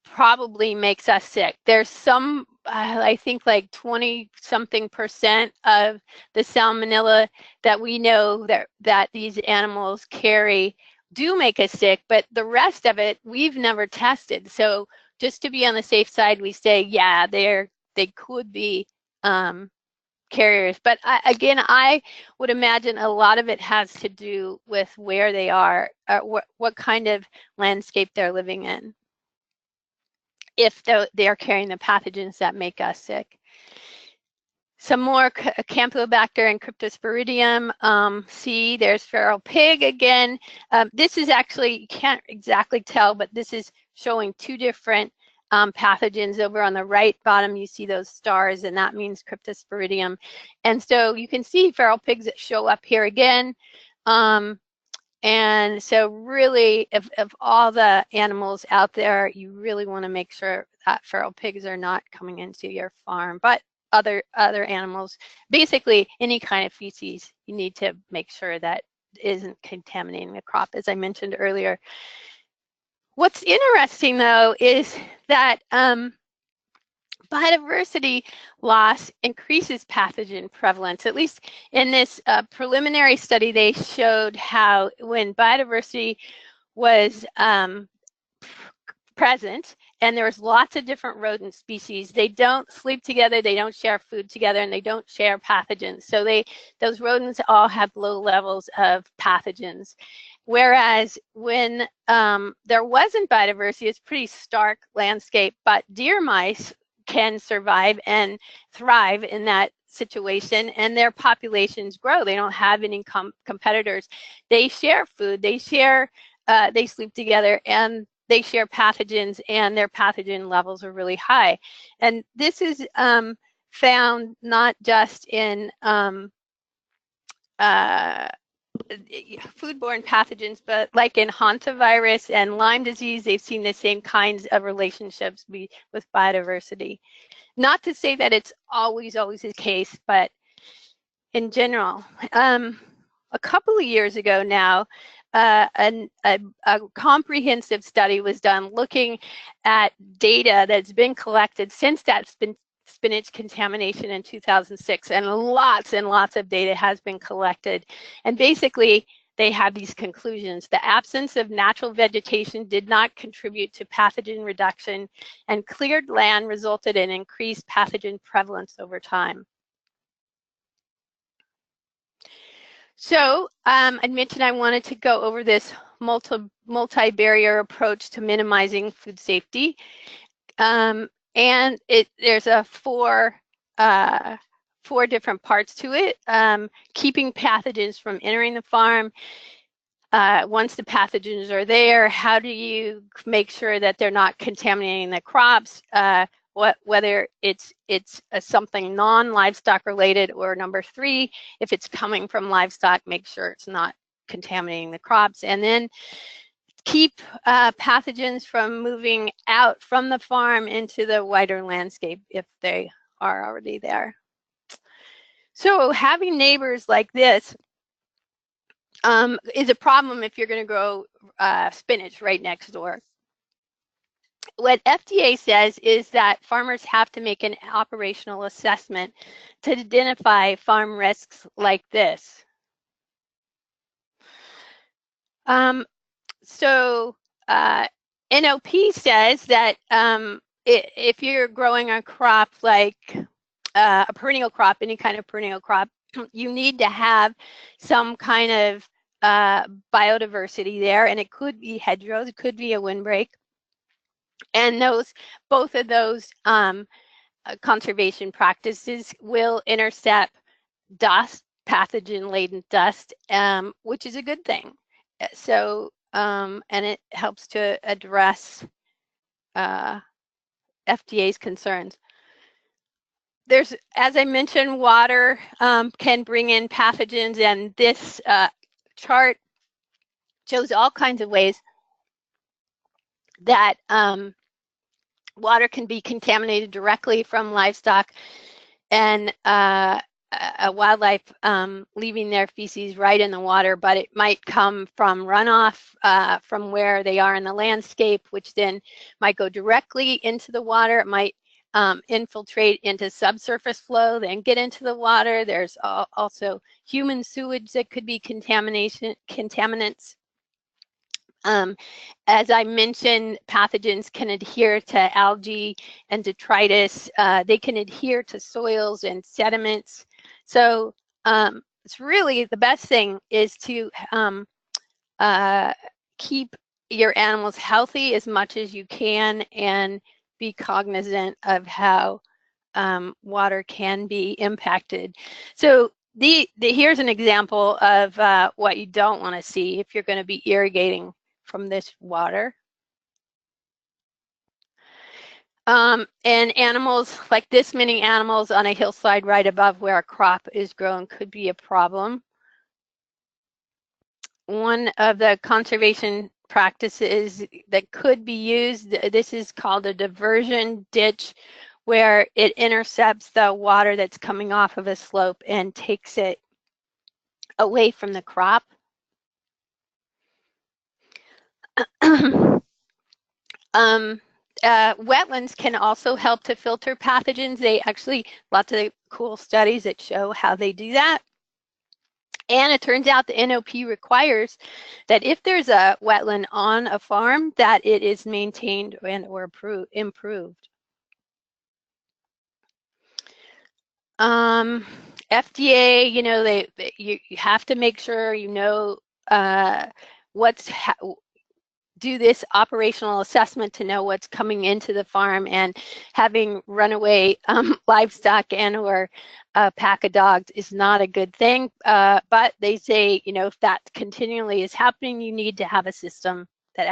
probably makes us sick. There's some, I think like 20-something% of the Salmonella that we know that these animals carry do make us sick, but the rest of it we've never tested. So just to be on the safe side, we say, yeah, they could be carriers. But again, I would imagine a lot of it has to do with where they are, what kind of landscape they're living in, if they are carrying the pathogens that make us sick. Some more Campylobacter and Cryptosporidium. See, there's feral pig again. This is actually, you can't exactly tell, but this is showing two different pathogens. Over on the right bottom, you see those stars, and that means Cryptosporidium. And so you can see feral pigs that show up here again. And so really, of all the animals out there, you really want to make sure that feral pigs are not coming into your farm. But other animals, basically any kind of feces, you need to make sure that isn't contaminating the crop, as I mentioned earlier. What's interesting, though, is that biodiversity loss increases pathogen prevalence. At least in this preliminary study, they showed how when biodiversity was present and there was lots of different rodent species, they don't sleep together, they don't share food together, and they don't share pathogens. So those rodents all have low levels of pathogens. Whereas when there wasn't biodiversity, it's pretty stark landscape, but deer mice can survive and thrive in that situation, and their populations grow. They don't have any competitors. They share food, they sleep together, and they share pathogens, and their pathogen levels are really high. And this is found not just in food-borne pathogens, but like in hantavirus and Lyme disease, they've seen the same kinds of relationships with biodiversity. Not to say that it's always the case, but in general. A couple of years ago now, a comprehensive study was done looking at data that's been collected since that's been spinach contamination in 2006, and lots of data has been collected. And basically, they had these conclusions. The absence of natural vegetation did not contribute to pathogen reduction, and cleared land resulted in increased pathogen prevalence over time. So I mentioned I wanted to go over this multi-barrier approach to minimizing food safety. And there's four different parts to it. Keeping pathogens from entering the farm. Once the pathogens are there, how do you make sure that they're not contaminating the crops? Whether it's something non-livestock related, or number 3, if it's coming from livestock, make sure it's not contaminating the crops. And then keep pathogens from moving out from the farm into the wider landscape if they are already there. So having neighbors like this is a problem if you're going to grow spinach right next door. what FDA says is that farmers have to make an operational assessment to identify farm risks like this. So NOP says that if you're growing a crop like a perennial crop, any kind of perennial crop, you need to have some kind of biodiversity there, and it could be hedgerows, it could be a windbreak, and both of those conservation practices will intercept dust, pathogen-laden dust, which is a good thing. So, and it helps to address FDA's concerns. There's, as I mentioned, water can bring in pathogens, and this chart shows all kinds of ways that water can be contaminated directly from livestock and wildlife leaving their feces right in the water, but it might come from runoff from where they are in the landscape, which then might go directly into the water. It might infiltrate into subsurface flow, then get into the water. There's also human sewage that could be contaminants. As I mentioned, pathogens can adhere to algae and detritus. They can adhere to soils and sediments. So it's really the best thing is to keep your animals healthy as much as you can and be cognizant of how water can be impacted. So here's an example of what you don't want to see if you're going to be irrigating from this water. And animals, like this many animals on a hillside right above where a crop is grown could be a problem. One of the conservation practices that could be used, this is called a diversion ditch, where it intercepts the water that's coming off of a slope and takes it away from the crop. Wetlands can also help to filter pathogens. They actually, lots of cool studies that show how they do that. And it turns out the NOP requires that if there's a wetland on a farm, that it is maintained and or improved. FDA, you know, you have to make sure you know do this operational assessment to know what's coming into the farm, and having runaway livestock and or a pack of dogs is not a good thing. But they say, you know, if that continually is happening, you need to have a system that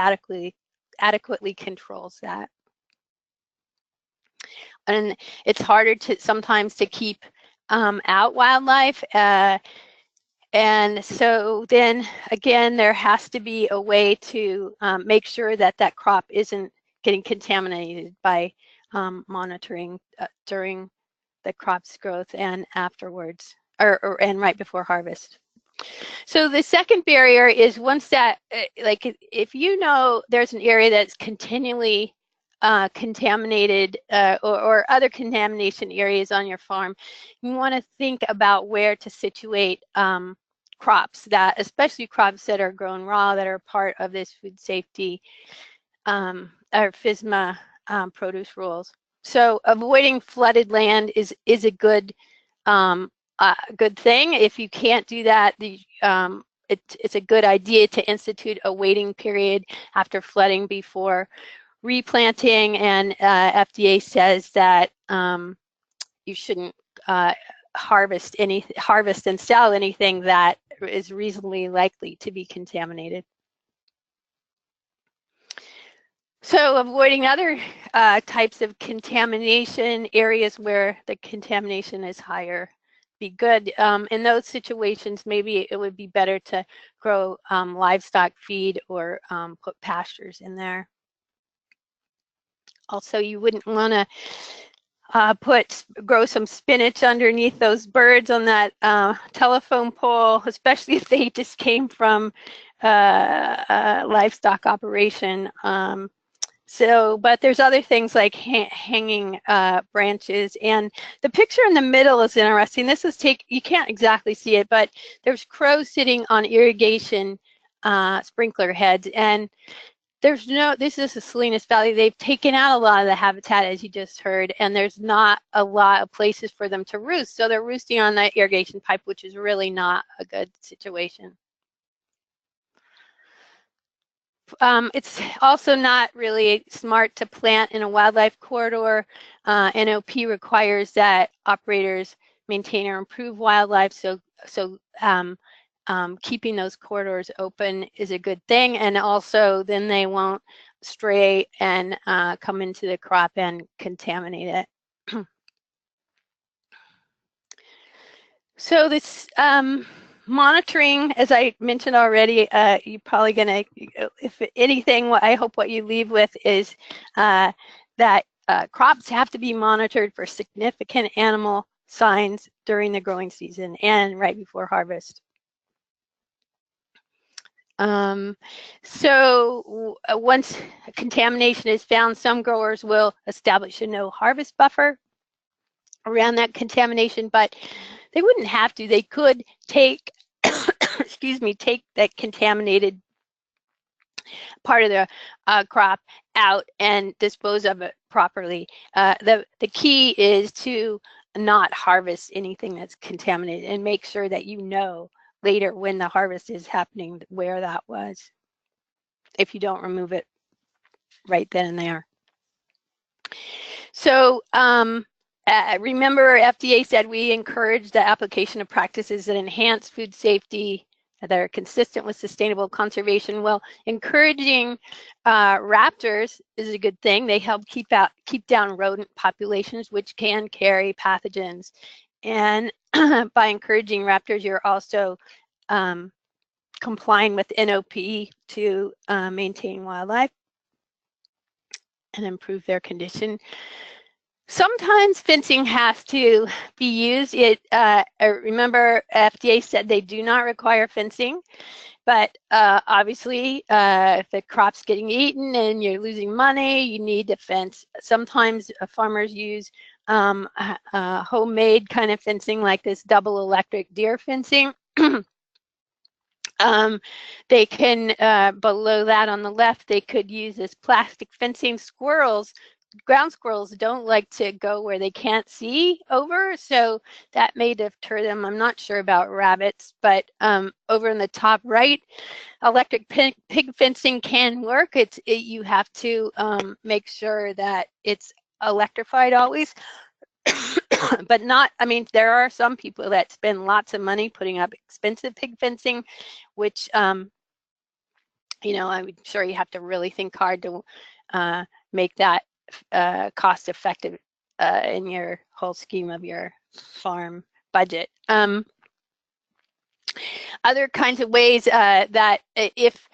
adequately controls that. And it's harder sometimes to keep out wildlife. And so then again, there has to be a way to make sure that that crop isn't getting contaminated by monitoring during the crop's growth and afterwards, and right before harvest. So the second barrier is once that, like if you know there's an area that's continually contaminated or other contamination areas on your farm, you want to think about where to situate crops, that especially crops that are grown raw, that are part of this food safety or FSMA produce rules. So avoiding flooded land is a good thing. If you can't do that, it's a good idea to institute a waiting period after flooding before replanting, and FDA says that you shouldn't harvest and sell anything that is reasonably likely to be contaminated. So avoiding other types of contamination, areas where the contamination is higher, be good. In those situations, maybe it would be better to grow livestock feed or put pastures in there. Also, you wouldn't want to grow some spinach underneath those birds on that telephone pole, especially if they just came from a livestock operation. So, but there's other things like hanging branches, and the picture in the middle is interesting. This is you can't exactly see it, but there's crows sitting on irrigation sprinkler heads, and this is the Salinas Valley. They've taken out a lot of the habitat, as you just heard, and there's not a lot of places for them to roost. So they're roosting on the irrigation pipe, which is really not a good situation. It's also not really smart to plant in a wildlife corridor. NOP requires that operators maintain or improve wildlife, so keeping those corridors open is a good thing, and also then they won't stray and come into the crop and contaminate it. So this monitoring, as I mentioned already, you're probably going to, if anything, I hope what you leave with is that crops have to be monitored for significant animal signs during the growing season and right before harvest. So once contamination is found, some growers will establish a no harvest buffer around that contamination, but they wouldn't have to. They could take excuse me, take that contaminated part of the crop out and dispose of it properly. The key is to not harvest anything that's contaminated and make sure that you know later when the harvest is happening where that was, if you don't remove it right then and there. So remember, FDA said we encourage the application of practices that enhance food safety, that are consistent with sustainable conservation. Well, encouraging raptors is a good thing. They help keep down rodent populations, which can carry pathogens. And by encouraging raptors, you're also complying with NOP to maintain wildlife and improve their condition. Sometimes fencing has to be used. Remember, FDA said they do not require fencing, but obviously, if the crop's getting eaten and you're losing money, you need to fence. Sometimes farmers use homemade kind of fencing, like this double electric deer fencing. They can, below that on the left, they could use this plastic fencing. Ground squirrels don't like to go where they can't see over, so that may deter them. I'm not sure about rabbits, but over in the top right, electric pig fencing can work. You have to make sure that it's electrified always. But not, I mean, there are some people that spend lots of money putting up expensive pig fencing, which, you know, I'm sure you have to really think hard to make that cost effective in your whole scheme of your farm budget. Other kinds of ways that if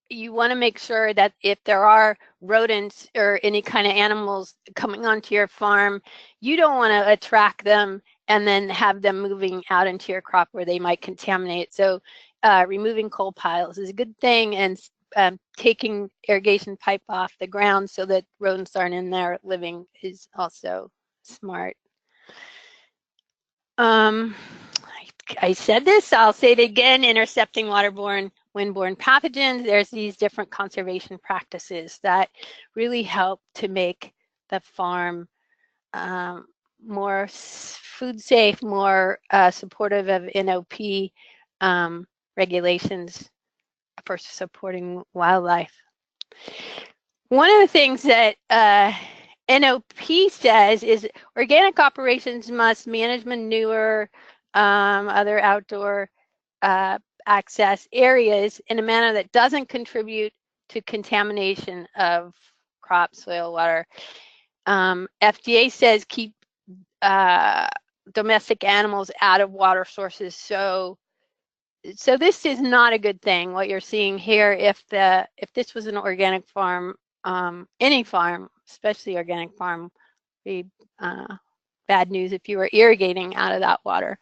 you want to make sure that if there are rodents or any kind of animals coming onto your farm, you don't want to attract them and then have them moving out into your crop where they might contaminate. So removing coal piles is a good thing, and taking irrigation pipe off the ground so that rodents aren't in there living is also smart. I said this, I'll say it again, intercepting waterborne, windborne pathogens. There's these different conservation practices that really help to make the farm more food safe, more supportive of NOP regulations for supporting wildlife. One of the things that NOP says is organic operations must manage manure, other outdoor access areas in a manner that doesn't contribute to contamination of crop, soil, water. FDA says keep domestic animals out of water sources. So this is not a good thing. What you're seeing here, if this was an organic farm, any farm, especially organic farm, be bad news if you were irrigating out of that water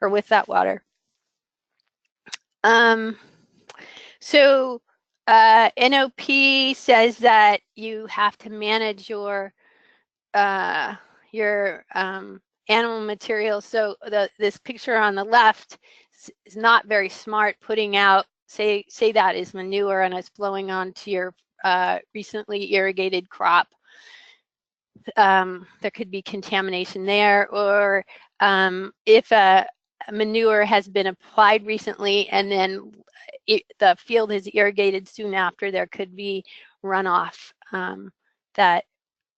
or with that water. So NOP says that you have to manage your animal materials. So this picture on the left is not very smart, putting out, say that is manure and it's blowing onto your recently irrigated crop. There could be contamination there, or if a manure has been applied recently and then the field is irrigated soon after, there could be runoff that,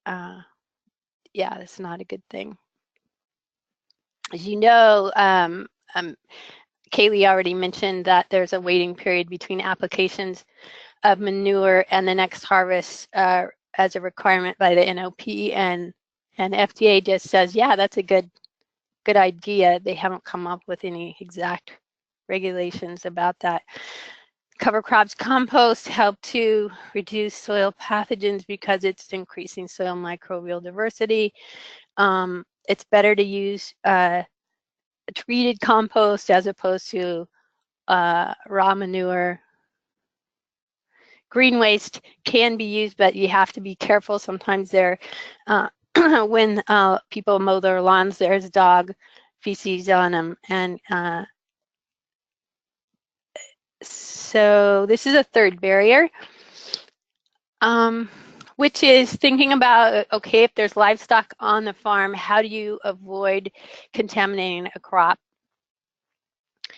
yeah, that's not a good thing. As you know, Kaylee already mentioned that there's a waiting period between applications of manure and the next harvest as a requirement by the NOP, and FDA just says, yeah, that's a good idea. They haven't come up with any exact regulations about that. Cover crops compost help to reduce soil pathogens because it's increasing soil microbial diversity. It's better to use treated compost as opposed to raw manure. Green waste can be used, but you have to be careful. Sometimes there, when people mow their lawns, there's dog feces on them. And so this is a third barrier, which is thinking about, okay, if there's livestock on the farm, how do you avoid contaminating a crop?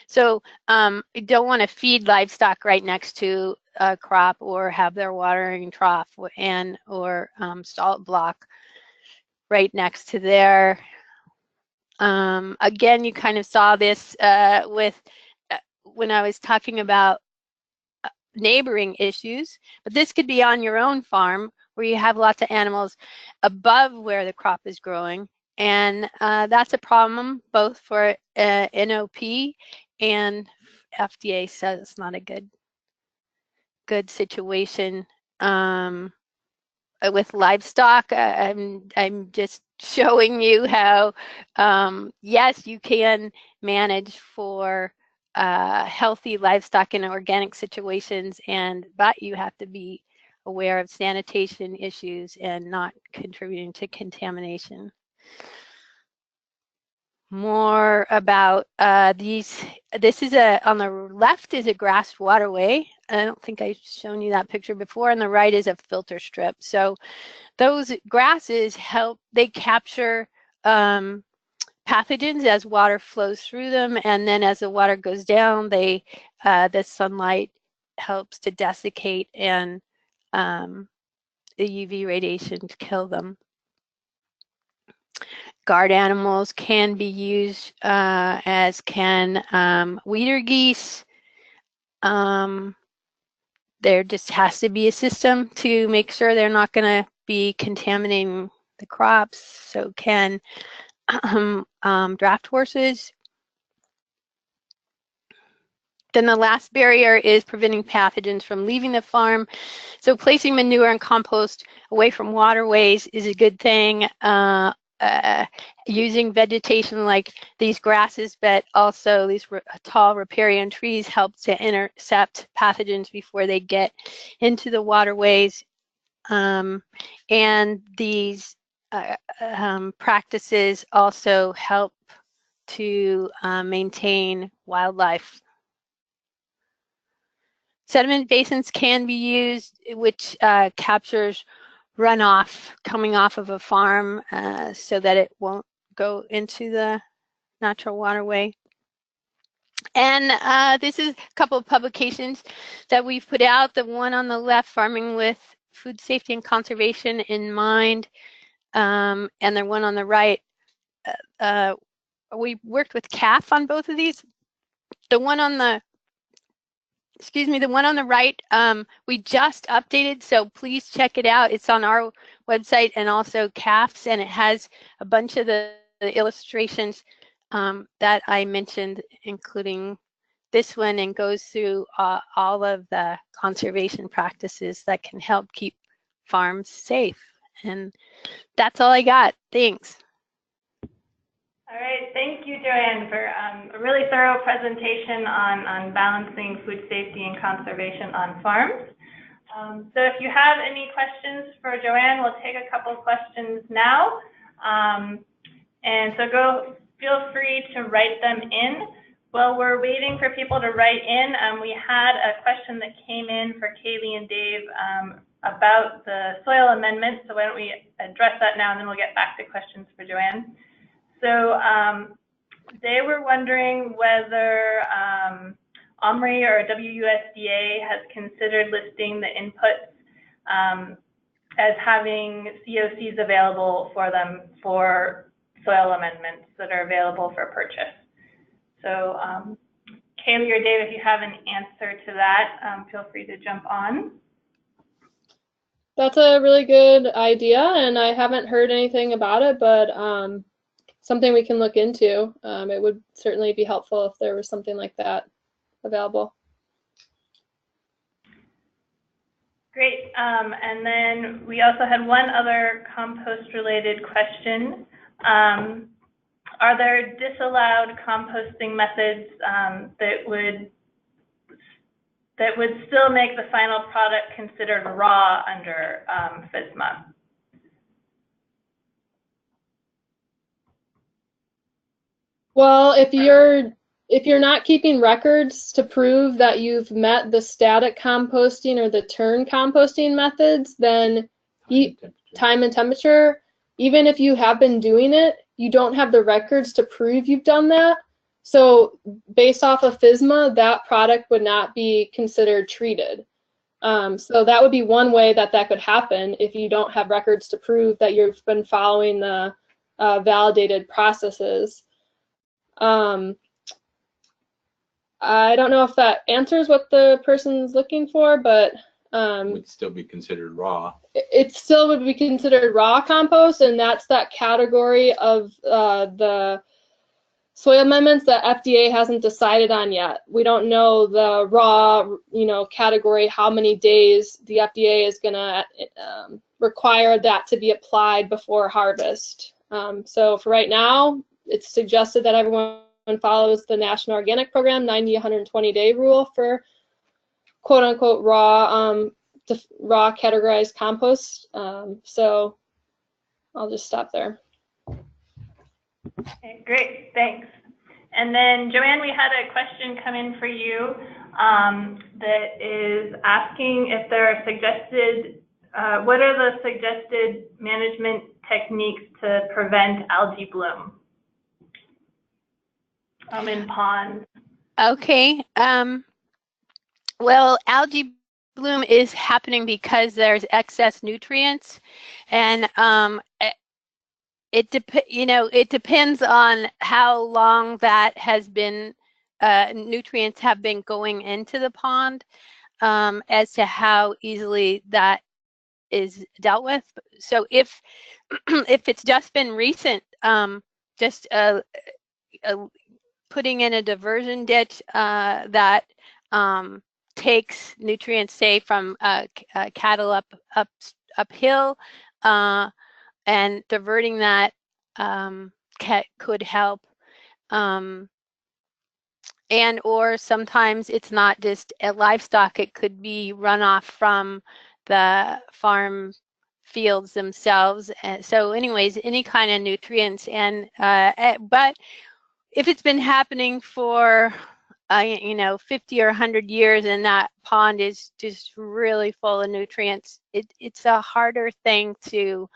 So you don't want to feed livestock right next to a crop or have their watering trough or salt block right next to there. Again, you kind of saw this with when I was talking about neighboring issues, but this could be on your own farm where you have lots of animals above where the crop is growing, and that's a problem both for NOP and FDA says it's not a good situation. With livestock, I'm just showing you how yes, you can manage for healthy livestock in organic situations, but you have to be aware of sanitation issues and not contributing to contamination. More about these. This is on the left is a grass waterway. I don't think I've shown you that picture before. On the right is a filter strip. So those grasses they capture pathogens as water flows through them, and then as the water goes down, the sunlight helps to desiccate and the UV radiation to kill them. Guard animals can be used, as can weeder geese. There just has to be a system to make sure they're not going to be contaminating the crops. So can draft horses. Then the last barrier is preventing pathogens from leaving the farm. So placing manure and compost away from waterways is a good thing. Using vegetation like these grasses, but also these tall riparian trees help to intercept pathogens before they get into the waterways. And these practices also help to maintain wildlife. Sediment basins can be used, which captures runoff coming off of a farm so that it won't go into the natural waterway. And this is a couple of publications that we've put out. The one on the left, Farming with Food Safety and Conservation in Mind, and the one on the right, we worked with CAFF on both of these. The one on the right, we just updated, so please check it out. It's on our website and also CAFF's, and it has a bunch of the illustrations that I mentioned, including this one, and goes through all of the conservation practices that can help keep farms safe. And that's all I got. Thanks. All right, thank you, Joanne, for a really thorough presentation on balancing food safety and conservation on farms. So if you have any questions for Joanne, we'll take a couple questions now. And so feel free to write them in. While we're waiting for people to write in, we had a question that came in for Kaylee and Dave about the soil amendment. So why don't we address that now, and then we'll get back to questions for Joanne. So they were wondering whether OMRI or WUSDA has considered listing the inputs as having COCs available for them for soil amendments that are available for purchase. So Kaylee or Dave, if you have an answer to that, feel free to jump on. That's a really good idea, and I haven't heard anything about it, but something we can look into. It would certainly be helpful if there was something like that available. Great. And then we also had one other compost-related question. Are there disallowed composting methods that would still make the final product considered raw under FSMA? Well, if you're not keeping records to prove that you've met the static composting or the turn composting methods, then time and temperature, even if you have been doing it, you don't have the records to prove you've done that. So based off of FSMA, that product would not be considered treated. So that would be one way that could happen if you don't have records to prove that you've been following the validated processes. I don't know if that answers what the person's looking for, but It would still be considered raw. it still would be considered raw compost, and that's that category of the soil amendments that FDA hasn't decided on yet. We don't know the raw, category, how many days the FDA is going to require that to be applied before harvest. So for right now, it's suggested that everyone follows the National Organic Program 90-120-day rule for quote-unquote raw categorized compost. So I'll just stop there. Okay, great, thanks. And then Joanne, we had a question come in for you that is asking if there are suggested, what are the suggested management techniques to prevent algae bloom in ponds? Okay. Well, algae bloom is happening because there's excess nutrients, and it depends on how long that has been, nutrients have been going into the pond, as to how easily that is dealt with. So if it's just been recent, just putting in a diversion ditch that takes nutrients, say, from cattle uphill, and diverting that could help. And or sometimes it's not just livestock, it could be runoff from the farm fields themselves. And so anyways, any kind of nutrients. And but if it's been happening for 50 or 100 years and that pond is just really full of nutrients, it's a harder thing to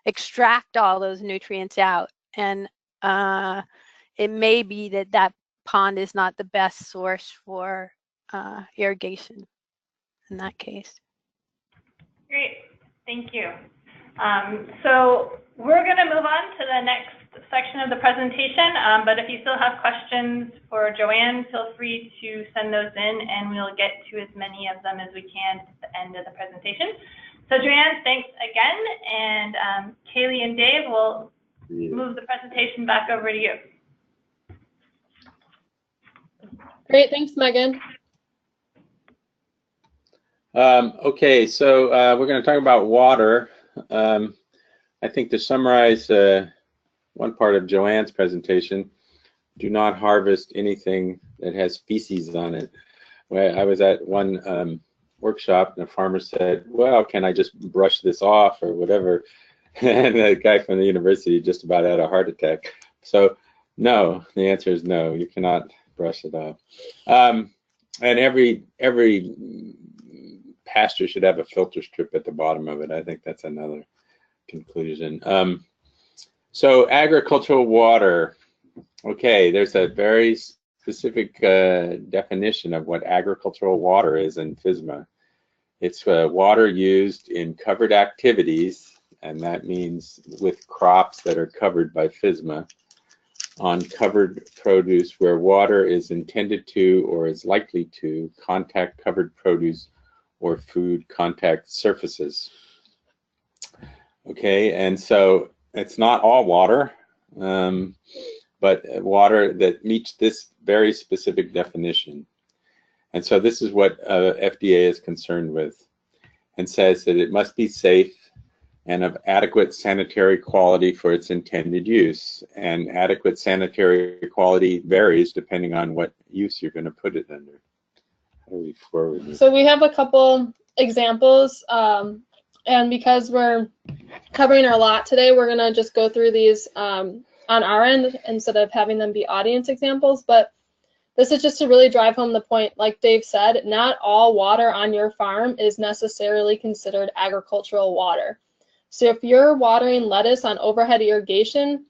extract all those nutrients out. And it may be that pond is not the best source for irrigation in that case. Great, thank you. So we're going to move on to the next section of the presentation, but if you still have questions for Joanne, feel free to send those in and we'll get to as many of them as we can at the end of the presentation. So Joanne, thanks again, and Kaylee and Dave will move the presentation back over to you. Great, thanks, Megan. Okay, so we're going to talk about water. I think to summarize one part of Joanne's presentation, do not harvest anything that has feces on it. I was at one workshop, and the farmer said, well, can I just brush this off or whatever? And the guy from the university just about had a heart attack. So no, the answer is no, you cannot brush it off. And every pasture should have a filter strip at the bottom of it. I think that's another conclusion. So agricultural water. Okay, there's a very specific definition of what agricultural water is in FSMA. It's water used in covered activities, and that means with crops that are covered by FSMA, on covered produce where water is intended to or is likely to contact covered produce or food contact surfaces. Okay, and so it's not all water, but water that meets this very specific definition. And so this is what FDA is concerned with, and says that it must be safe and of adequate sanitary quality for its intended use. And adequate sanitary quality varies depending on what use you're going to put it under. How do we forward this? So we have a couple examples, and because we're covering our lot today, we're going to just go through these on our end instead of having them be audience examples. But this is just to really drive home the point, like Dave said, not all water on your farm is necessarily considered agricultural water. So if you're watering lettuce on overhead irrigation,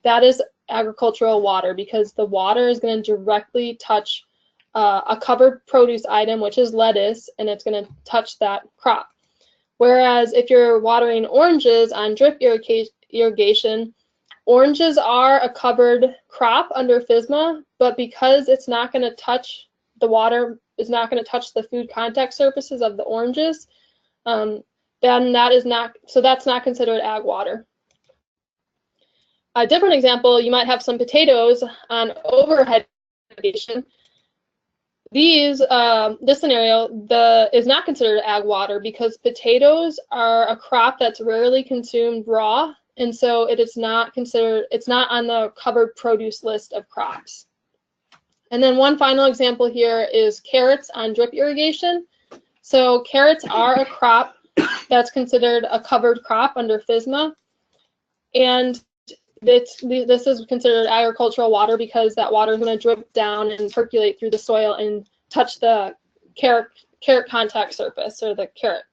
that is agricultural water because the water is going to directly touch a covered produce item, which is lettuce, and it's going to touch that crop. Whereas if you're watering oranges on drip irrigation, oranges are a covered crop under FSMA, but because it's not going to touch the water, it's not going to touch the food contact surfaces of the oranges, then that is not, so that's not considered ag water. A different example, you might have some potatoes on overhead irrigation. These, this scenario, is not considered ag water because potatoes are a crop that's rarely consumed raw, and so it is not considered, it's not on the covered produce list of crops. And then one final example here is carrots on drip irrigation. So carrots are a crop that's considered a covered crop under FSMA, and this is considered agricultural water because that water is going to drip down and percolate through the soil and touch the carrot contact surface or the carrot.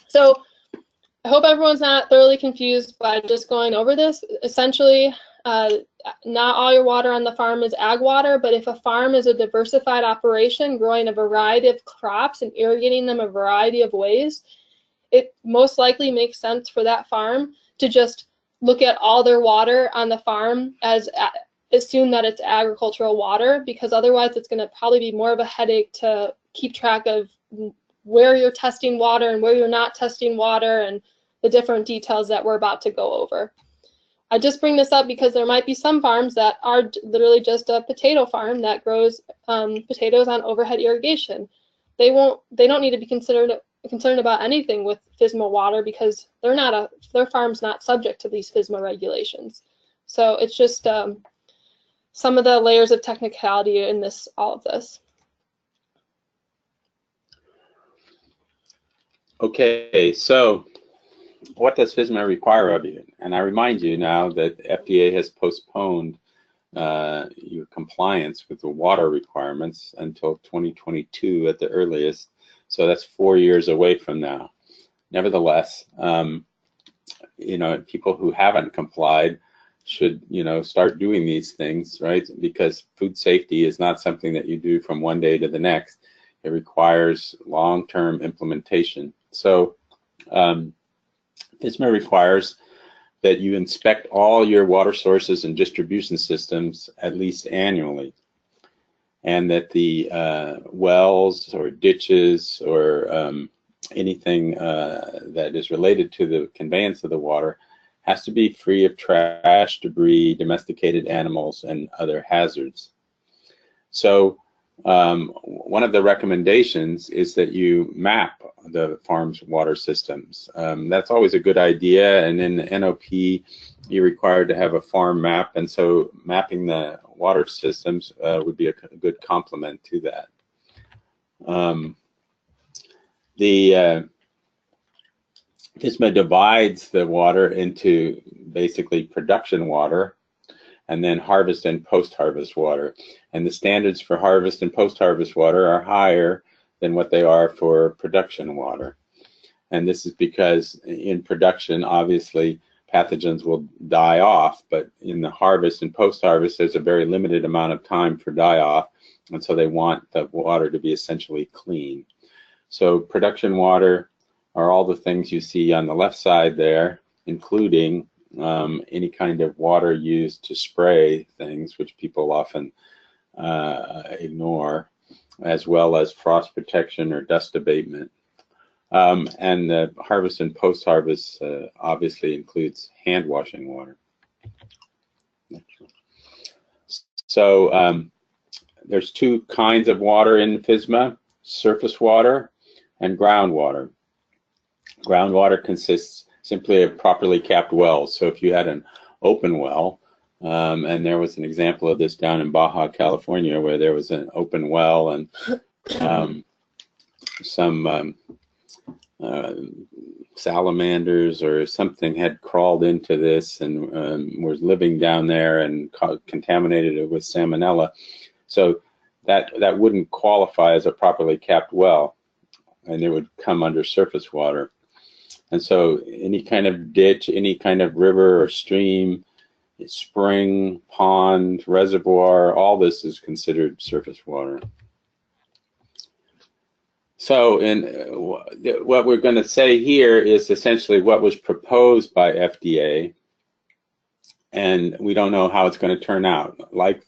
So I hope everyone's not thoroughly confused by just going over this. Essentially, not all your water on the farm is ag water, but if a farm is a diversified operation growing a variety of crops and irrigating them a variety of ways, it most likely makes sense for that farm to just look at all their water on the farm as assume that it's agricultural water, because otherwise it's going to probably be more of a headache to keep track of where you're testing water and where you're not testing water and the different details that we're about to go over. I just bring this up because there might be some farms that are literally just a potato farm that grows potatoes on overhead irrigation. They don't need to be concerned about anything with FSMA water because their farm's not subject to these FSMA regulations. So it's just some of the layers of technicality in all of this. Okay, so what does FSMA require of you? And I remind you now that FDA has postponed your compliance with the water requirements until 2022 at the earliest. So that's 4 years away from now. Nevertheless, people who haven't complied should, start doing these things, right? Because food safety is not something that you do from one day to the next. It requires long-term implementation. So FSMA requires that you inspect all your water sources and distribution systems at least annually, and that the wells or ditches or anything that is related to the conveyance of the water has to be free of trash, debris, domesticated animals, and other hazards. So one of the recommendations is that you map the farm's water systems. That's always a good idea, and in the NOP you're required to have a farm map, and so mapping the water systems would be a good complement to that. the FSMA divides the water into basically production water and then harvest and post-harvest water. And the standards for harvest and post-harvest water are higher than what they are for production water. And this is because in production, obviously, pathogens will die off, but in the harvest and post-harvest, there's a very limited amount of time for die-off, and so they want the water to be essentially clean. So production water are all the things you see on the left side there, including any kind of water used to spray things, which people often ignore, as well as frost protection or dust abatement. And the harvest and post-harvest obviously includes hand washing water. So there's two kinds of water in FSMA, surface water and groundwater. Groundwater consists simply of properly capped wells. So if you had an open well, and there was an example of this down in Baja, California, where there was an open well and some salamanders or something had crawled into this and was living down there and contaminated it with Salmonella. So that wouldn't qualify as a properly capped well, and it would come under surface water. And so any kind of ditch, any kind of river or stream, spring, pond, reservoir, all this is considered surface water. So what we're going to say here is essentially what was proposed by FDA, and we don't know how it's going to turn out. Like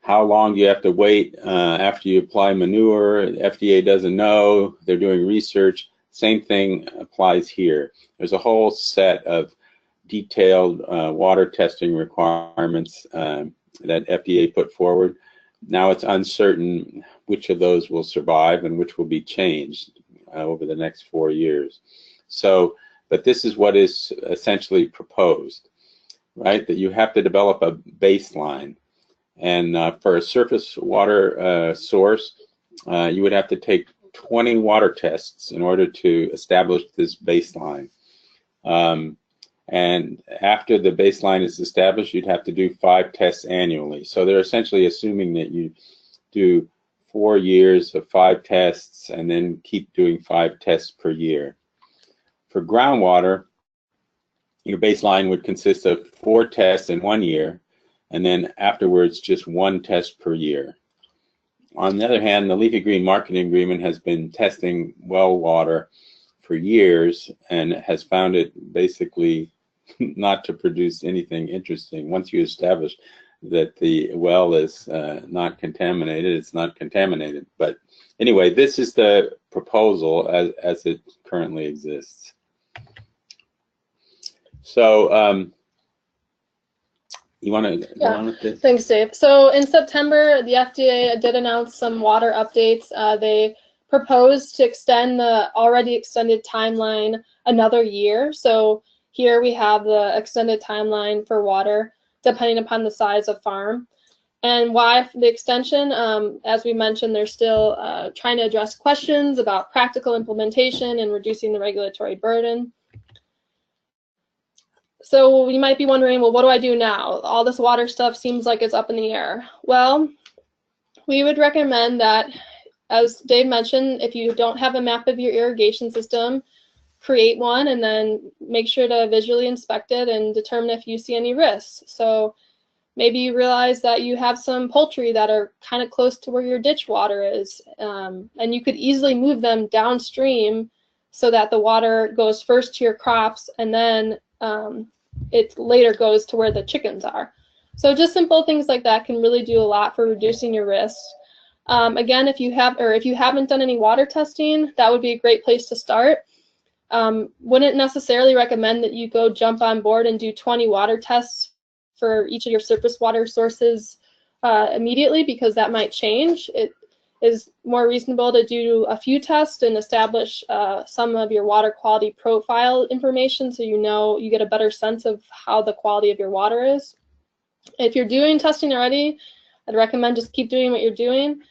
how long you have to wait after you apply manure, FDA doesn't know, they're doing research. Same thing applies here. There's a whole set of detailed water testing requirements that FDA put forward. Now it's uncertain which of those will survive and which will be changed over the next 4 years. So, but this is what is essentially proposed, right? That you have to develop a baseline. And for a surface water source, you would have to take 20 water tests in order to establish this baseline. And after the baseline is established, you'd have to do 5 tests annually. So they're essentially assuming that you do 4 years of 5 tests and then keep doing 5 tests per year. For groundwater, your baseline would consist of 4 tests in 1 year, and then afterwards just 1 test per year. On the other hand, the Leafy Green Marketing Agreement has been testing well water for years and has found it basically not to produce anything interesting. Once you establish that the well is not contaminated, it's not contaminated. But anyway, this is the proposal as it currently exists. So you want to go on with this? Thanks, Dave. So in September, the FDA did announce some water updates. They proposed to extend the already extended timeline another year. So here we have the extended timeline for water, depending upon the size of farm. And why the extension? As we mentioned, they're still trying to address questions about practical implementation and reducing the regulatory burden. So you might be wondering, well, what do I do now? All this water stuff seems like it's up in the air. Well, we would recommend that, as Dave mentioned, if you don't have a map of your irrigation system, create one and then make sure to visually inspect it and determine if you see any risks. So maybe you realize that you have some poultry that are kind of close to where your ditch water is, and you could easily move them downstream so that the water goes first to your crops and then it later goes to where the chickens are. So just simple things like that can really do a lot for reducing your risks. Again, if you haven't done any water testing, that would be a great place to start. Wouldn't necessarily recommend that you go jump on board and do 20 water tests for each of your surface water sources immediately, because that might change. It is more reasonable to do a few tests and establish some of your water quality profile information, so you get a better sense of how the quality of your water is. If you're doing testing already, I'd recommend just keep doing what you're doing.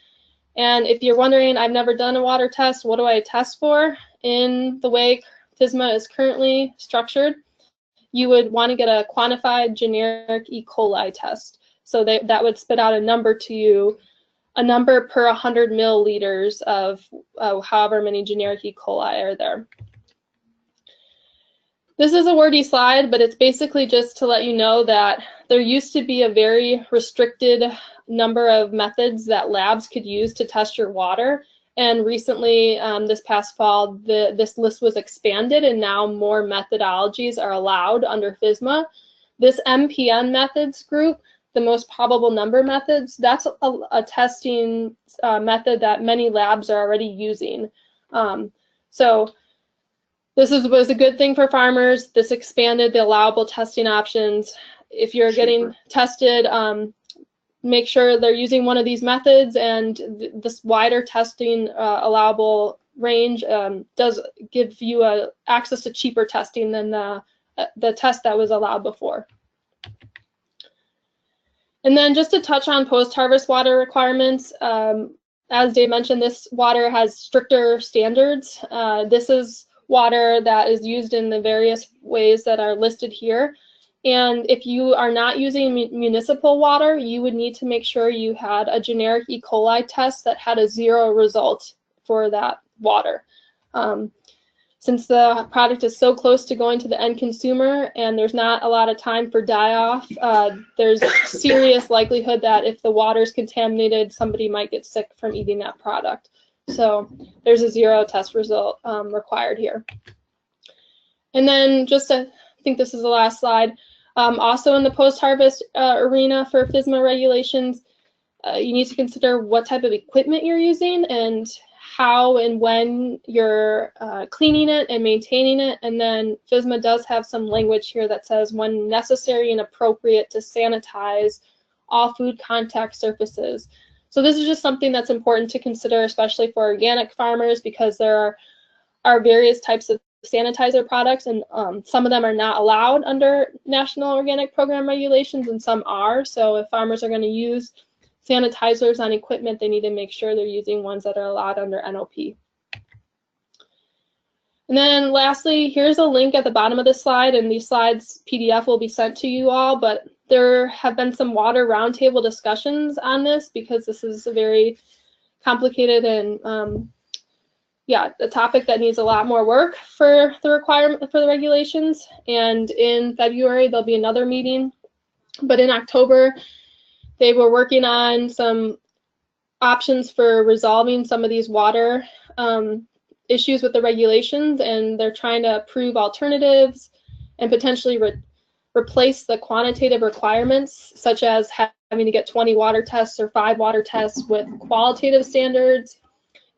And if you're wondering, I've never done a water test, what do I test for? In the way FSMA is currently structured, you would want to get a quantified generic E. coli test. So that would spit out a number to you, a number per 100 milliliters of however many generic E. coli are there. This is a wordy slide, but it's basically just to let you know that there used to be a very restricted number of methods that labs could use to test your water. And recently, this past fall, this list was expanded, and now more methodologies are allowed under FSMA. This MPN methods group, the most probable number methods, that's a testing method that many labs are already using. So this was a good thing for farmers. This expanded the allowable testing options. If you're getting tested, make sure they're using one of these methods, and this wider testing allowable range does give you access to cheaper testing than the test that was allowed before. And then just to touch on post-harvest water requirements, as Dave mentioned, this water has stricter standards. This is water that is used in the various ways that are listed here. And if you are not using municipal water, you would need to make sure you had a generic E. coli test that had a 0 result for that water. Since the product is so close to going to the end consumer and there's not a lot of time for die-off, there's serious likelihood that if the water is contaminated, somebody might get sick from eating that product. So there's a 0 test result required here. And then just I think this is the last slide. Also in the post-harvest arena for FSMA regulations, you need to consider what type of equipment you're using and how and when you're cleaning it and maintaining it. And then FSMA does have some language here that says when necessary and appropriate to sanitize all food contact surfaces. So this is just something that's important to consider, especially for organic farmers, because there are various types of sanitizer products, and some of them are not allowed under National Organic Program regulations and some are. So if farmers are going to use sanitizers on equipment, they need to make sure they're using ones that are allowed under NOP. And then lastly, here's a link at the bottom of this slide, and these slides PDF will be sent to you all, but there have been some water roundtable discussions on this because this is a very complicated and yeah, the topic that needs a lot more work for the requirement for the regulations. And in February, there'll be another meeting. But in October, they were working on some options for resolving some of these water issues with the regulations, and they're trying to approve alternatives and potentially replace the quantitative requirements, such as having to get 20 water tests or 5 water tests with qualitative standards.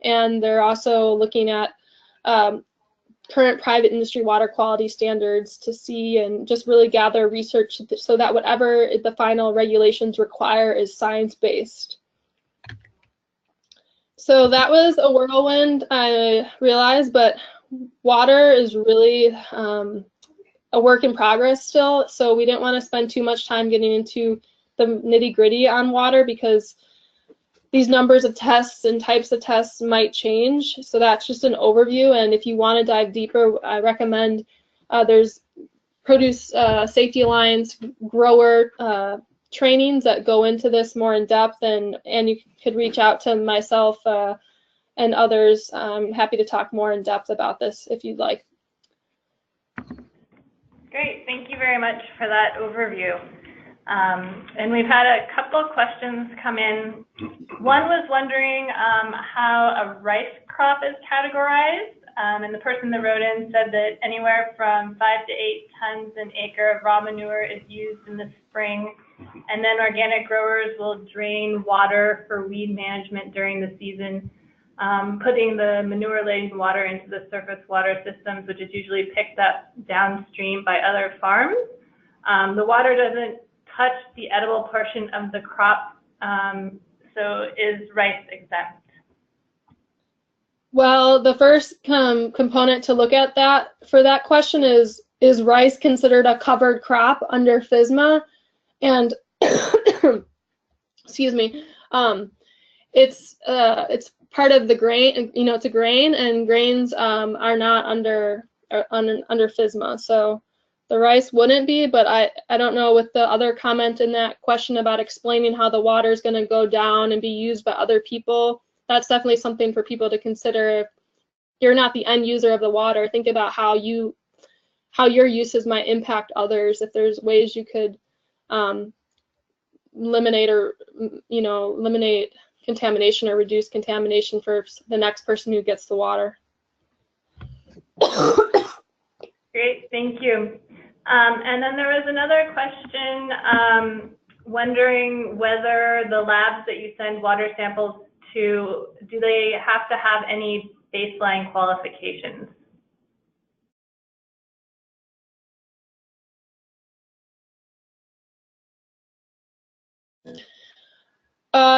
And they're also looking at current private industry water quality standards to see and just really gather research so that whatever the final regulations require is science-based. So that was a whirlwind, I realize, but water is really a work in progress still. So we didn't want to spend too much time getting into the nitty-gritty on water because these numbers of tests and types of tests might change. So that's just an overview. And if you want to dive deeper, I recommend there's Produce Safety Alliance grower trainings that go into this more in depth, and you could reach out to myself and others. I'm happy to talk more in depth about this if you'd like. Great, thank you very much for that overview. And we've had a couple of questions come in. One was wondering how a rice crop is categorized. And the person that wrote in said that anywhere from 5 to 8 tons an acre of raw manure is used in the spring. And then organic growers will drain water for weed management during the season, putting the manure-laden water into the surface water systems, which is usually picked up downstream by other farms. The water doesn't touch the edible portion of the crop, so is rice exempt? Well, the first component to look at for that question is rice considered a covered crop under FSMA? And excuse me, it's part of the grain. You know, it's a grain, and grains are not under FSMA. So the rice wouldn't be, but I don't know with the other comment in that question about explaining how the water is going to go down and be used by other people. That's definitely something for people to consider. If you're not the end user of the water, think about how your uses might impact others. If there's ways you could eliminate contamination or reduce contamination for the next person who gets the water. Great, thank you. And then there was another question wondering whether the labs that you send water samples to, do they have to have any baseline qualifications?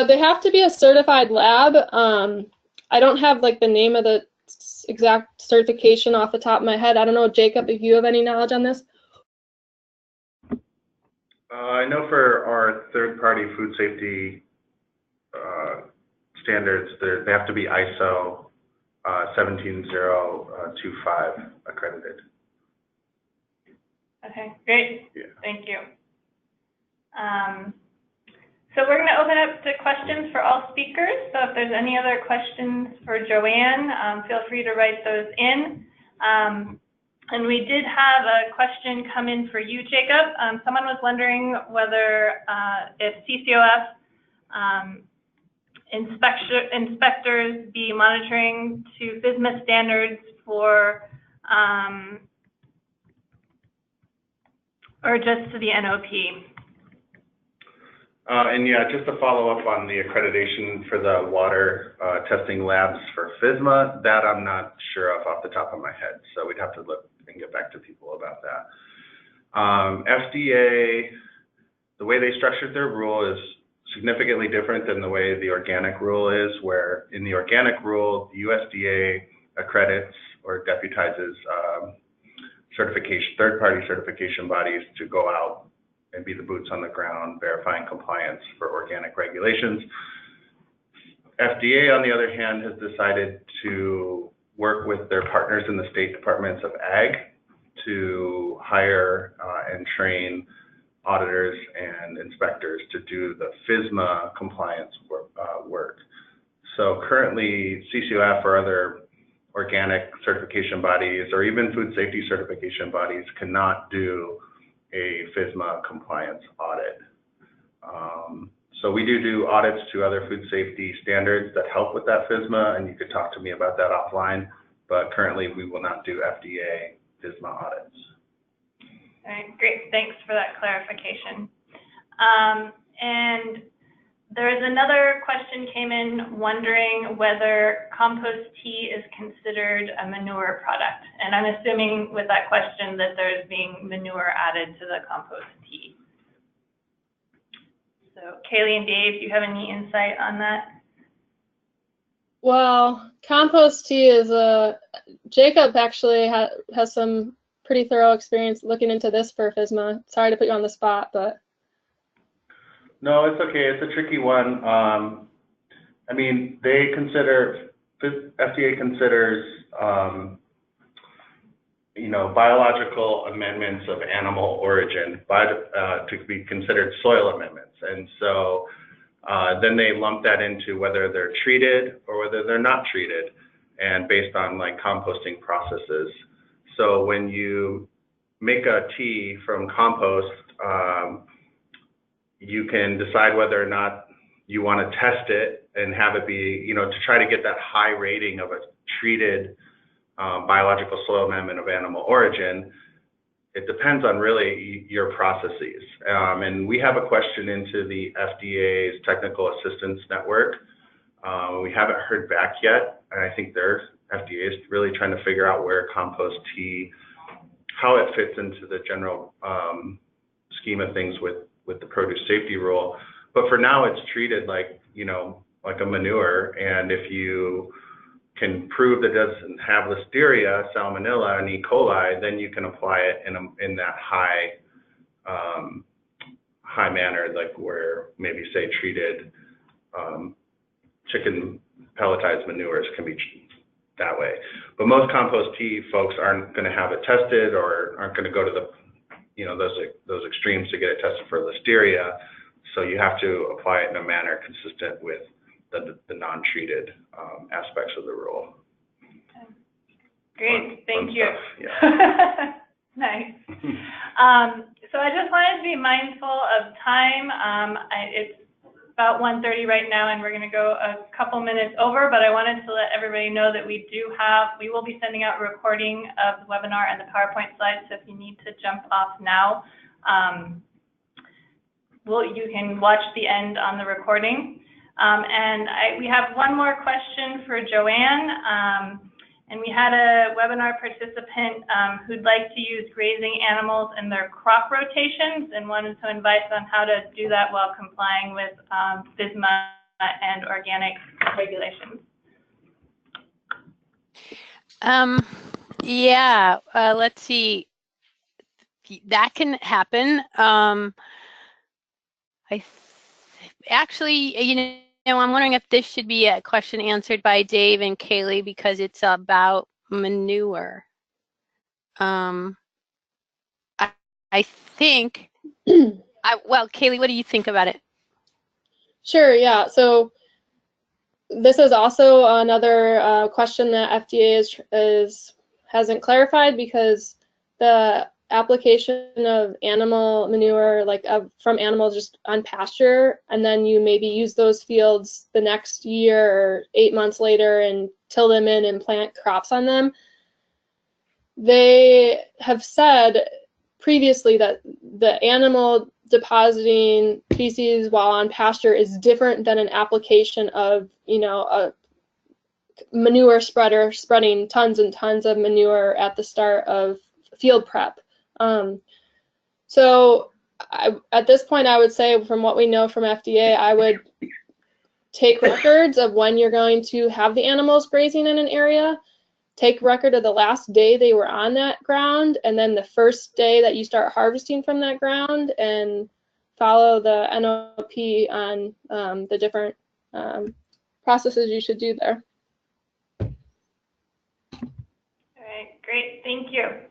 They have to be a certified lab. I don't have like the name of the exact certification off the top of my head. I don't know, Jacob, if you have any knowledge on this. I know for our third-party food safety standards, they have to be ISO 17025 accredited. Okay, great. Yeah. Thank you. So we're going to open up to questions for all speakers. So if there's any other questions for Joanne, feel free to write those in. And we did have a question come in for you, Jacob. Someone was wondering whether if CCOF inspectors be monitoring to FSMA standards for, or just to the NOP. And yeah, just to follow up on the accreditation for the water testing labs for FSMA, that I'm not sure of off the top of my head. So we'd have to look and get back to people about that. FDA, the way they structured their rule is significantly different than the way the organic rule is, where in the organic rule, the USDA accredits or deputizes third-party certification bodies to go out and be the boots on the ground verifying compliance for organic regulations. FDA, on the other hand, has decided to work with their partners in the state departments of ag to hire and train auditors and inspectors to do the FSMA compliance work. So currently, CCOF or other organic certification bodies or even food safety certification bodies cannot do a FSMA compliance audit. So we do audits to other food safety standards that help with that FSMA, and you could talk to me about that offline, but currently we will not do FDA FSMA audits. All right, great, thanks for that clarification. And there is another question came in wondering whether compost tea is considered a manure product. And I'm assuming with that question that there's being manure added to the compost tea. So Kaylee and Dave, do you have any insight on that? Well, compost tea is Jacob actually has some pretty thorough experience looking into this for FSMA. Sorry to put you on the spot, but. No, it's okay. It's a tricky one. I mean, FDA considers, biological amendments of animal origin to be considered soil amendments. And so then they lump that into whether they're treated or whether they're not treated, and based on like composting processes. So when you make a tea from compost, you can decide whether or not you want to test it and have it be, to try to get that high rating of a treated biological soil amendment of animal origin. It depends on really your processes. And we have a question into the FDA's Technical Assistance Network. We haven't heard back yet. And I think FDA is really trying to figure out where compost tea, how it fits into the general scheme of things with the produce safety rule. But for now, it's treated like, like a manure. And if you can prove that it doesn't have Listeria, Salmonella, and E. coli, then you can apply it in that high manner, like where maybe say treated chicken pelletized manures can be that way. But most compost tea folks aren't going to have it tested or aren't going to go to the, those extremes to get it tested for listeria. So you have to apply it in a manner consistent with the non-treated aspects of the rule. Okay. Great, thank you. Yeah. Nice. So I just wanted to be mindful of time. It's about 1:30 right now, and we're going to go a couple minutes over, but I wanted to let everybody know that we will be sending out a recording of the webinar and the PowerPoint slides, so if you need to jump off now, you can watch the end on the recording. And we have one more question for Joanne. And we had a webinar participant who'd like to use grazing animals in their crop rotations and wanted some advice on how to do that while complying with FSMA and organic regulations. Let's see. That can happen. Actually, I'm wondering if this should be a question answered by Dave and Kaylee because it's about manure. I think, well, Kaylee, what do you think about it? Sure, yeah. So this is also another question that FDA hasn't clarified because the application of animal manure, like from animals just on pasture, and then you maybe use those fields the next year or 8 months later and till them in and plant crops on them. They have said previously that the animal depositing feces while on pasture is different than an application of, a manure spreader spreading tons and tons of manure at the start of field prep. So at this point, I would say from what we know from FDA, I would take records of when you're going to have the animals grazing in an area, take record of the last day they were on that ground, and then the first day that you start harvesting from that ground, and follow the NOP on the different processes you should do there. All right, great, thank you.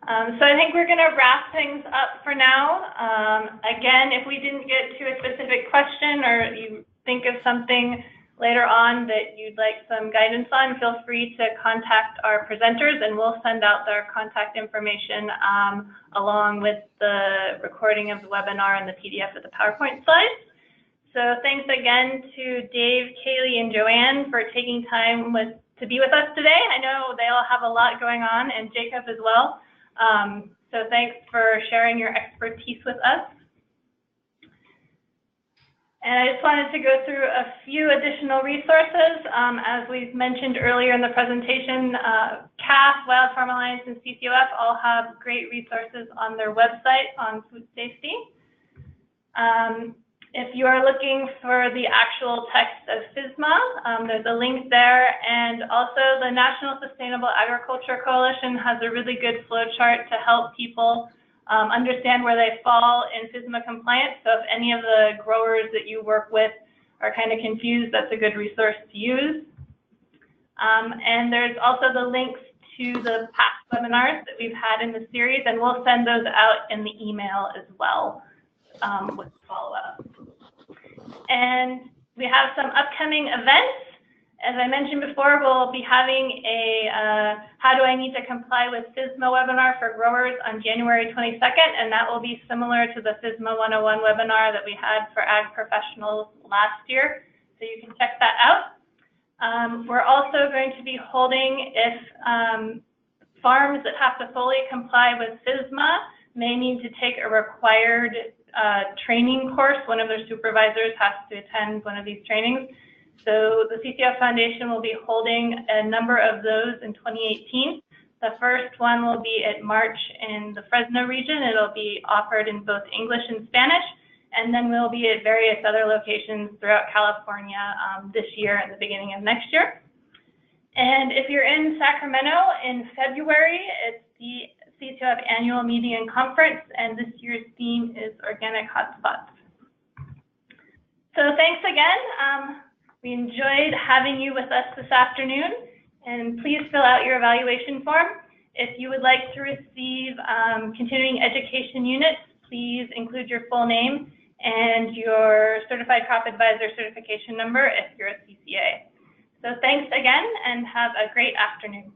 So I think we're going to wrap things up for now. Again, if we didn't get to a specific question or you think of something later on that you'd like some guidance on, feel free to contact our presenters and we'll send out their contact information along with the recording of the webinar and the PDF of the PowerPoint slides. So thanks again to Dave, Kaylee, and Joanne for taking time to be with us today. I know they all have a lot going on, and Jacob as well. So thanks for sharing your expertise with us. And I just wanted to go through a few additional resources. As we've mentioned earlier in the presentation, CAFF, Wild Farm Alliance, and CCOF all have great resources on their website on food safety. If you are looking for the actual text of FSMA, there's a link there, and also the National Sustainable Agriculture Coalition has a really good flowchart to help people understand where they fall in FSMA compliance. So if any of the growers that you work with are kind of confused, that's a good resource to use. And there's also the links to the past webinars that we've had in the series, and we'll send those out in the email as well with follow-up. And we have some upcoming events. As I mentioned before, we'll be having a How Do I Need to Comply with FSMA webinar for growers on January 22nd, and that will be similar to the FSMA 101 webinar that we had for ag professionals last year, so you can check that out. We're also going to be holding, if farms that have to fully comply with FSMA may need to take a required training course, one of their supervisors has to attend one of these trainings. So the CCOF Foundation will be holding a number of those in 2018. The first one will be at March in the Fresno region. It'll be offered in both English and Spanish, and then we'll be at various other locations throughout California this year and the beginning of next year. And if you're in Sacramento in February, it's the CCOF Annual Meeting and Conference, and this year's theme is Organic Hotspots. So thanks again. We enjoyed having you with us this afternoon, and please fill out your evaluation form. If you would like to receive continuing education units, please include your full name and your Certified Crop Advisor certification number if you're a CCA. So thanks again, and have a great afternoon.